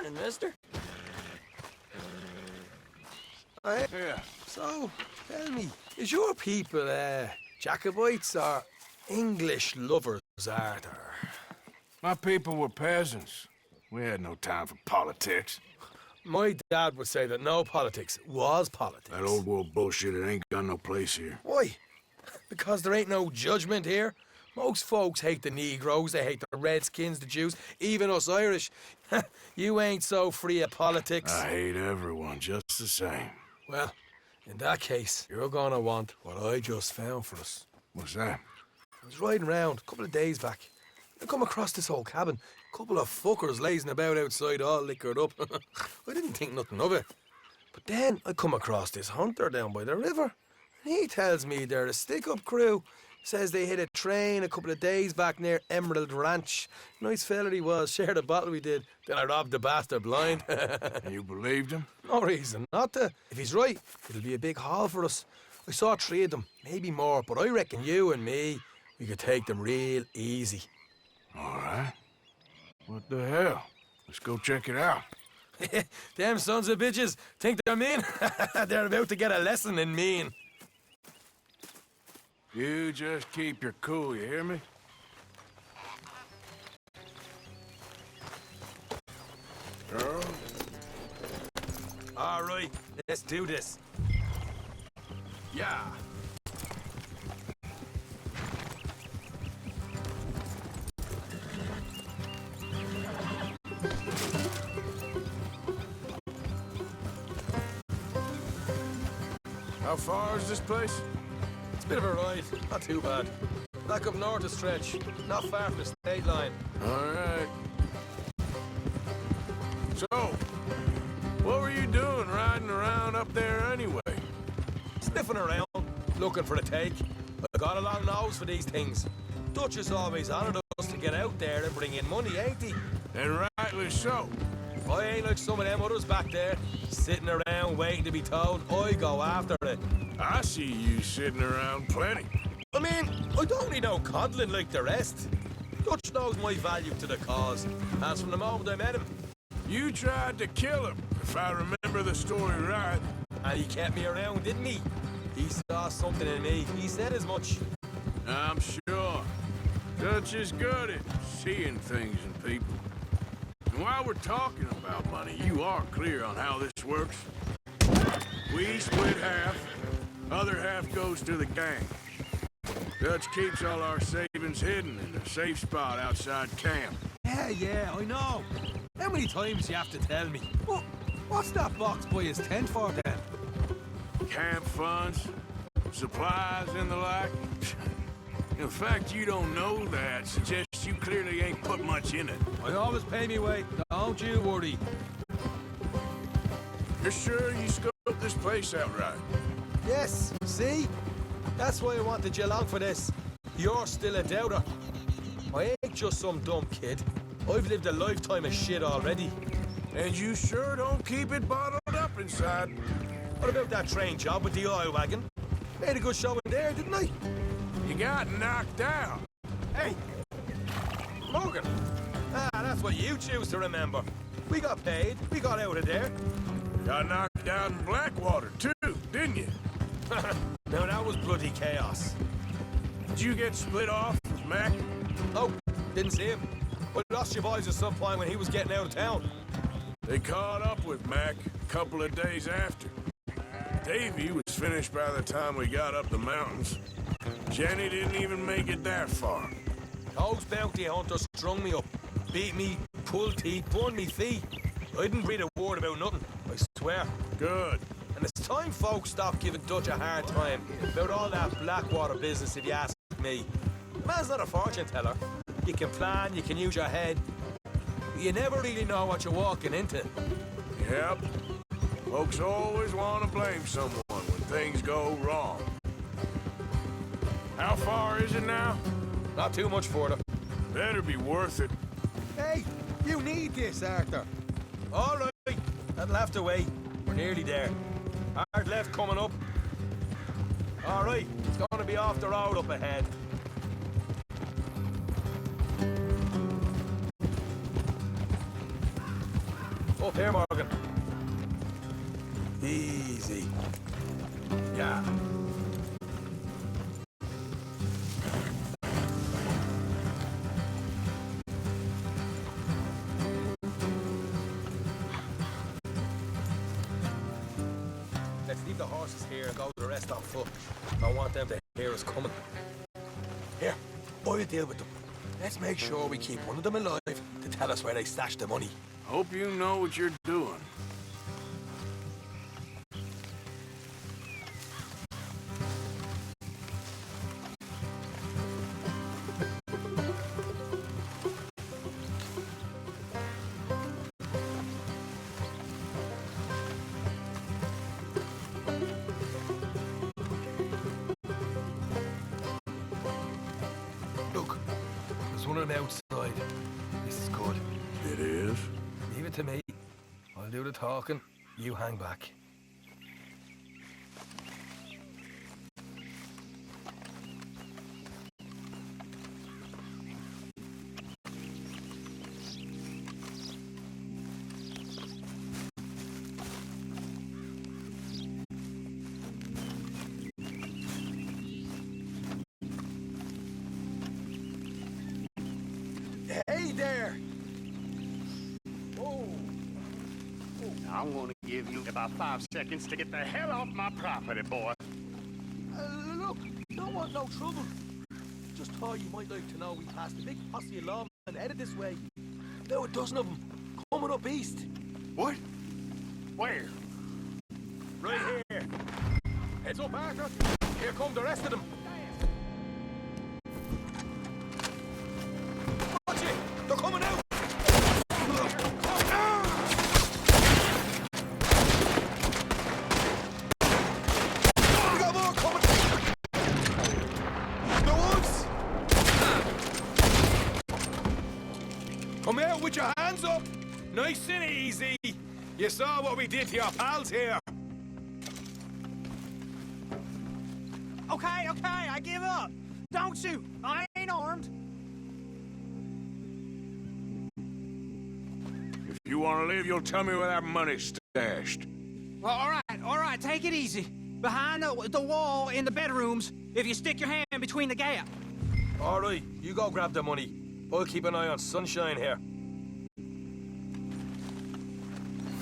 M: Morning, mister.
E: Yeah.
M: So, tell me, is your people, Jacobites or English lovers, Arthur?
E: My people were peasants. We had no time for politics.
M: My dad would say that no politics was politics.
E: That old world bullshit, it ain't got no place here.
M: Why? Because there ain't no judgment here? Most folks hate the Negroes, they hate the Redskins, the Jews, even us Irish. You ain't so free of politics.
E: I hate everyone just the same.
M: Well, in that case, you're gonna want what I just found for us.
E: What's that?
M: I was riding around a couple of days back. I come across this old cabin. A couple of fuckers lazing about outside all liquored up. I didn't think nothing of it. But then I come across this hunter down by the river. And he tells me they're a stick-up crew. Says they hit a train a couple of days back near Emerald Ranch. Nice fella he was, shared a bottle we did. Then I robbed the bastard blind.
E: You believed him?
M: No reason not to. If he's right, it'll be a big haul for us. I saw 3 of them, maybe more, but I reckon you and me, we could take them real easy.
E: All right. What the hell? Let's go check it out.
M: Them sons of bitches think they're mean. They're about to get a lesson in mean.
E: You just keep your cool, you hear me? Girl?
M: All right, let's do this.
E: Yeah. How far is this place?
M: It's a bit of a ride, not too bad. Back up north a stretch, not far from the state line.
E: All right. So, what were you doing riding around up there anyway?
M: Sniffing around, looking for a take. I got a long nose for these things. Dutch is always honoured us to get out there and bring in money, ain't he?
E: And rightly so.
M: I ain't like some of them others back there, sitting around waiting to be told. I go after it.
E: I see you sitting around plenty.
M: I mean, I don't need no coddling like the rest. Dutch knows my value to the cause, as from the moment I met him.
E: You tried to kill him, if I remember the story right.
M: And he kept me around, didn't he? He saw something in me. He said as much.
E: I'm sure. Dutch is good at seeing things in people. And while we're talking about money, you are clear on how this works. We split half, other half goes to the gang. Dutch keeps all our savings hidden in a safe spot outside camp.
M: Yeah, I know. How many times you have to tell me? What's that box by his tent for then?
E: Camp funds, supplies and the like. In fact, you don't know that suggests you clearly ain't put much in it.
M: I always pay me way, don't you worry.
E: You're sure you scoped this place out right?
M: Yes, see? That's why I wanted you along for this. You're still a doubter. I ain't just some dumb kid. I've lived a lifetime of shit already.
E: And you sure don't keep it bottled up inside.
M: What about that train job with the oil wagon? Made a good showing there, didn't I?
E: You got knocked out.
M: Hey! Morgan! That's what you choose to remember. We got paid. We got out of there.
E: Got knocked out in Blackwater, too, didn't you?
M: Now, that was bloody chaos.
E: Did you get split off with Mac?
M: Oh, didn't see him. I lost your boys at some point when he was getting out of town.
E: They caught up with Mac a couple of days after. Davy was finished by the time we got up the mountains. Jenny didn't even make it that far.
M: Those bounty hunters strung me up, beat me, pulled teeth, burned me feet. I didn't read a word about nothing, I swear.
E: Good.
M: And it's time folks stopped giving Dutch a hard time about all that Blackwater business, if you ask me. The man's not a fortune teller. You can plan, you can use your head. But you never really know what you're walking into.
E: Yep. Folks always want to blame someone when things go wrong. How far is it now?
M: Not too much further.
E: Better be worth it.
M: Hey, you need this, Arthur. All right, that'll have to wait. We're nearly there. Hard left coming up. All right, it's going to be off the road up ahead.
N: Up here, Morgan. Easy. Yeah. Let's leave the horses here and go to the rest on foot. Don't want them to hear us coming. Here, I'll deal with them. Let's make sure we keep one of them alive to tell us where they stashed the money.
E: Hope you know what you're doing.
N: Look, there's one on the outside. This is good.
E: It is?
N: Leave it to me. I'll do the talking. You hang back. Hey there!
J: I'm gonna give you about 5 seconds to get the hell off my property, boy.
N: Look, don't want no trouble. Just thought you might like to know we passed a big posse of lawmen headed this way. Now a dozen of them, coming up east.
J: What? Where?
N: Right here. Heads up, Arthur. Here come the rest of them. Watch it! They're coming out! We got more coming! The woods! Come out with your hands up! Nice and easy! You saw what we did to your pals here!
I: Okay, I give up. Don't shoot. I ain't armed.
E: If you want to leave, you'll tell me where that money's stashed.
I: Well, all right, take it easy. Behind the wall in the bedrooms, if you stick your hand between the gap.
N: All right, you go grab the money. I'll keep an eye on Sunshine here.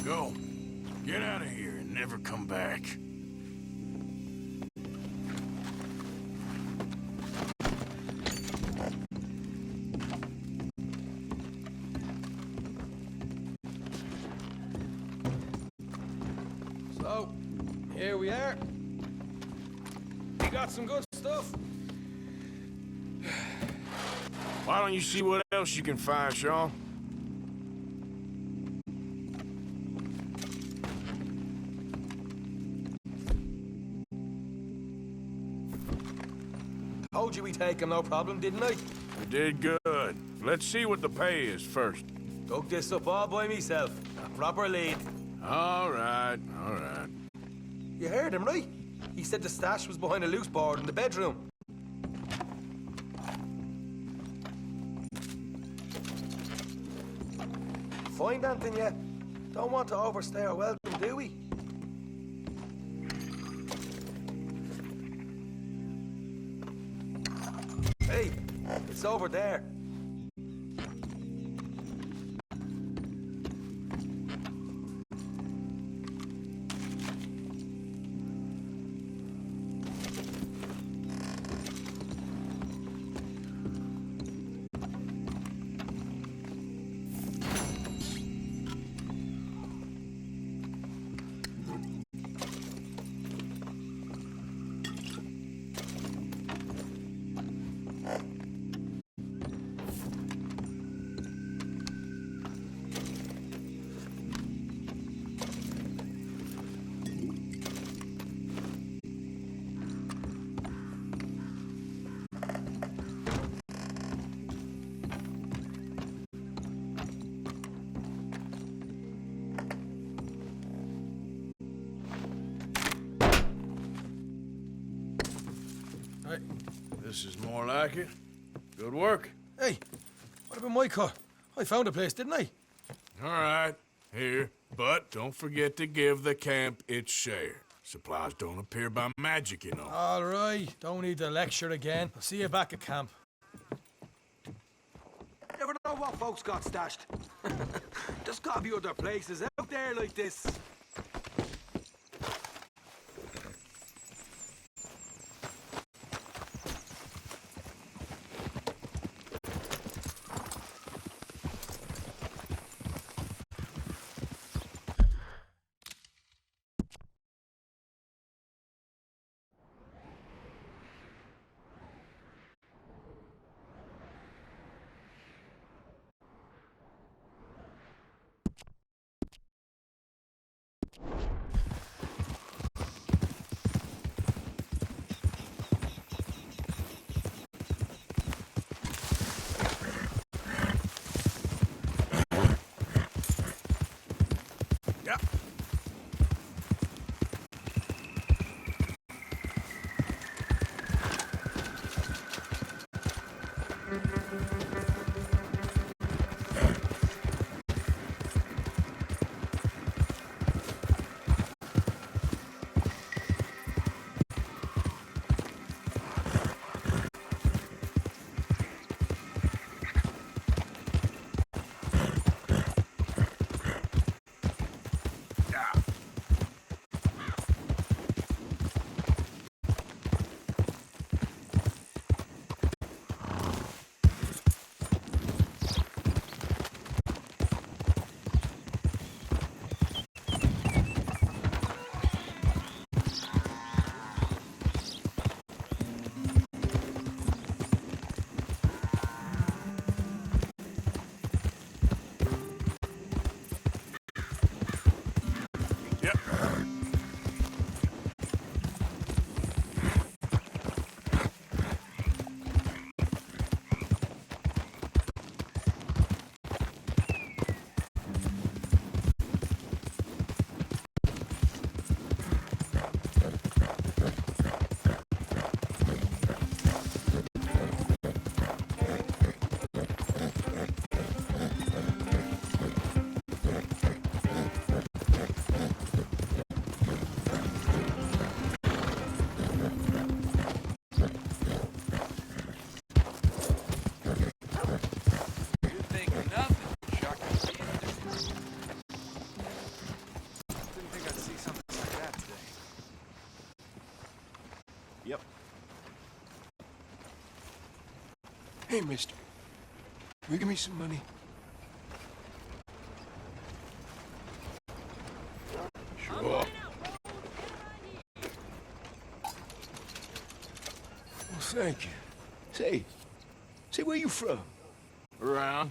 E: Go. Get out of here and never come back.
N: So, here we are. We got some good stuff.
E: Why don't you see what else you can find, Sean?
N: Told you we'd take him, no problem, didn't I?
E: You did good. Let's see what the pay is first.
N: Dug this up all by myself. A proper lead.
E: All right, all right.
N: You heard him, right? He said the stash was behind a loose board in the bedroom. Find anything yet? Don't want to overstay our welcome, do we? Hey, it's over there.
E: This is more like it. Good work.
N: Hey, what about my car? I found a place, didn't I?
E: All right, here. But don't forget to give the camp its share. Supplies don't appear by magic, you know.
N: All right, don't need the lecture again. I'll see you back at camp. Never know what folks got stashed. There's gotta be other places out there like this.
O: Hey, mister. Will you give me some money?
E: Sure.
O: Well, thank you. Say, where you from?
E: Around.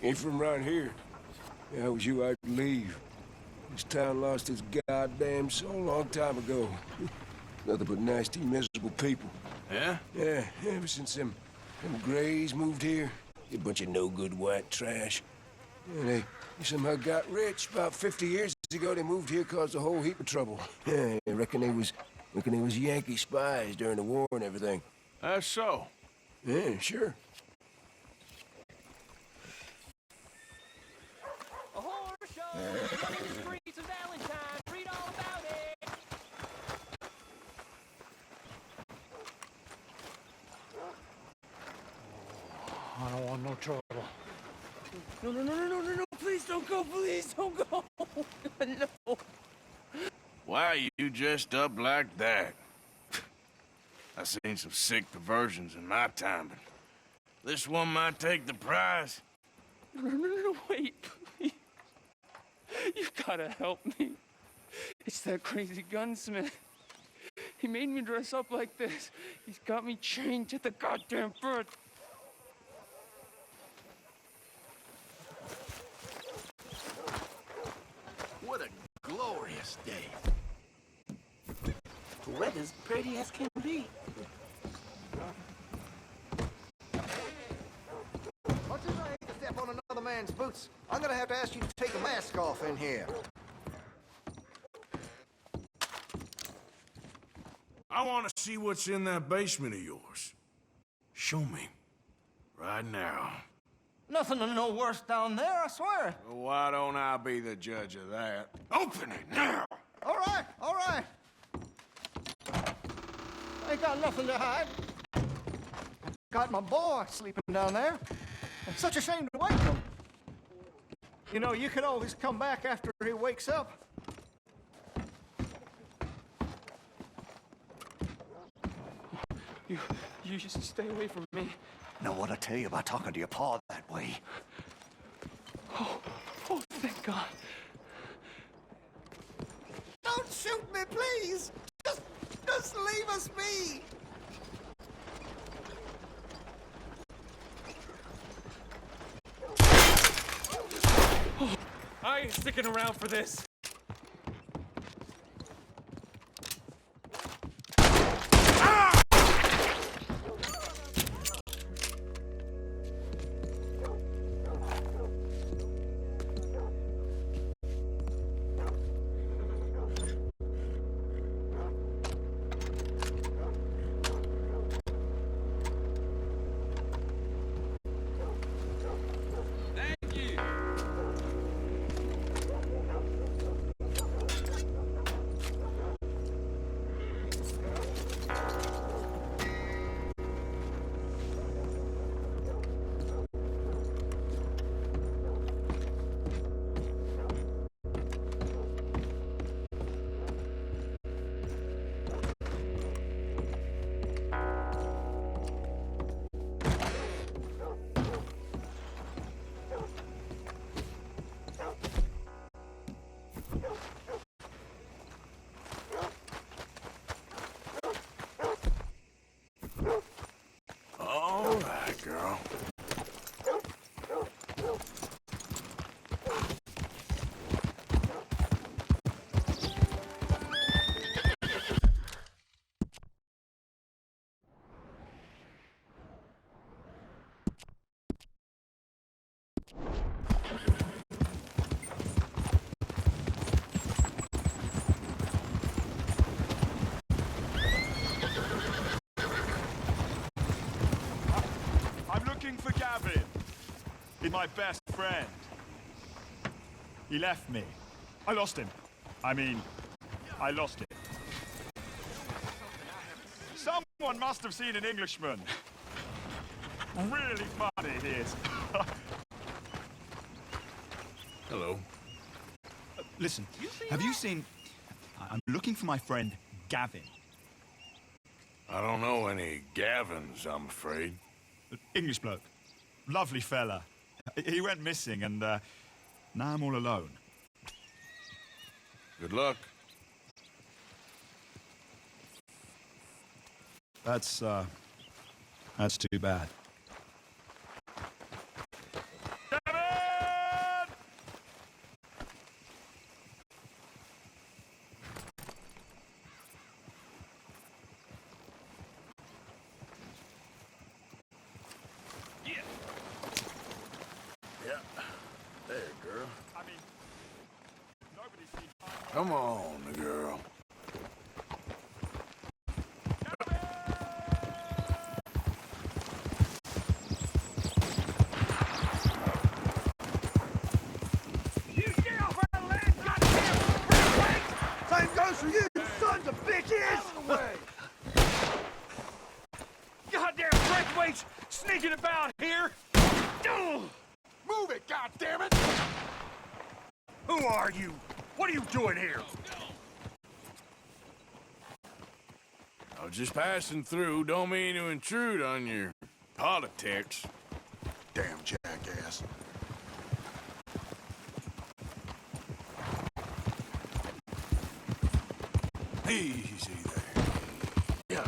O: Ain't from around here. If I was you, I'd leave. This town lost its goddamn soul a long time ago. Nothing but nasty, miserable people.
E: Yeah?
O: Yeah, ever since them Grays moved here. A bunch of no-good white trash. Yeah, they somehow got rich. About 50 years ago, they moved here, caused a whole heap of trouble. Yeah, I reckon they was Yankee spies during the war and everything.
E: That's so.
O: Yeah, sure.
M: A horror show running the streets of Valentine. Read all about it.
I: I don't want no trouble. No, please don't go, please don't go. No.
E: Why you dressed up like that? I've seen some sick perversions in my time, but this one might take the prize.
F: No, wait, please. You've gotta help me. It's that crazy gunsmith. He made me dress up like this. He's got me chained to the goddamn bird.
G: What a glorious day. The weather's pretty as can be.
P: Much as I hate to step on another man's boots, I'm gonna have to ask you to take the mask off in here.
E: I want to see what's in that basement of yours. Show me. Right now.
P: Nothing to no worse down there, I swear.
E: Well, why don't I be the judge of that? Open it now!
P: All right, all right. Ain't got nothing to hide. Got my boy sleeping down there. It's such a shame to wake him. You know, you could always come back after he wakes up.
Q: You just stay away from me.
P: Know what I tell you about talking to your pa that way?
Q: Oh, thank God.
P: Don't shoot me, please! Just leave us be!
Q: I ain't sticking around for this.
E: All right, girl.
R: For Gavin, he's my best friend. He left me. I lost him. I mean, I lost him. Someone must have seen an Englishman. Really funny he is.
E: Hello.
R: Listen, have you seen... I'm looking for my friend Gavin.
E: I don't know any Gavins, I'm afraid.
R: English bloke. Lovely fella. He went missing and now I'm all alone.
E: Good luck.
R: That's too bad.
E: Come on, girl.
I: You get off our land, goddamn! Same goes for you, sons of bitches! Out of the way! Goddamn breakaways sneaking about here!
J: Move it, goddammit!
I: Who are you? What are you doing here?
E: I was just passing through. Don't mean to intrude on your politics.
J: Damn jackass.
E: Easy there. Yeah.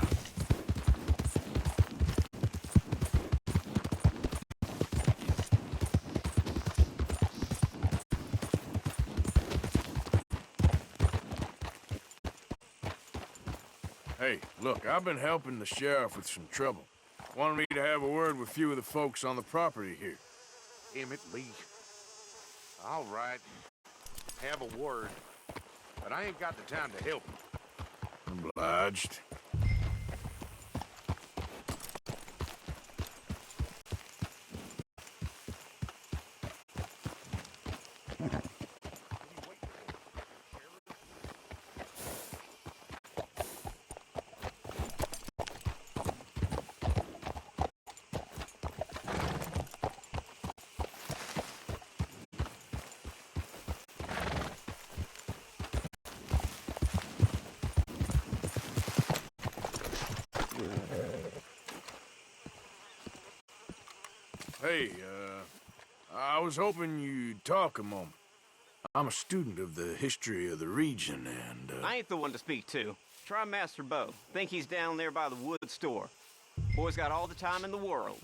E: Hey, look, I've been helping the sheriff with some trouble. Wanted me to have a word with a few of the folks on the property here.
J: Damn it, Lee. All right. Have a word. But I ain't got the time to help you.
E: Obliged. Hey, I was hoping you'd talk a moment. I'm a student of the history of the region, and,
S: I ain't the one to speak to. Try Master Bo. Think he's down there by the wood store. Boy's got all the time in the world.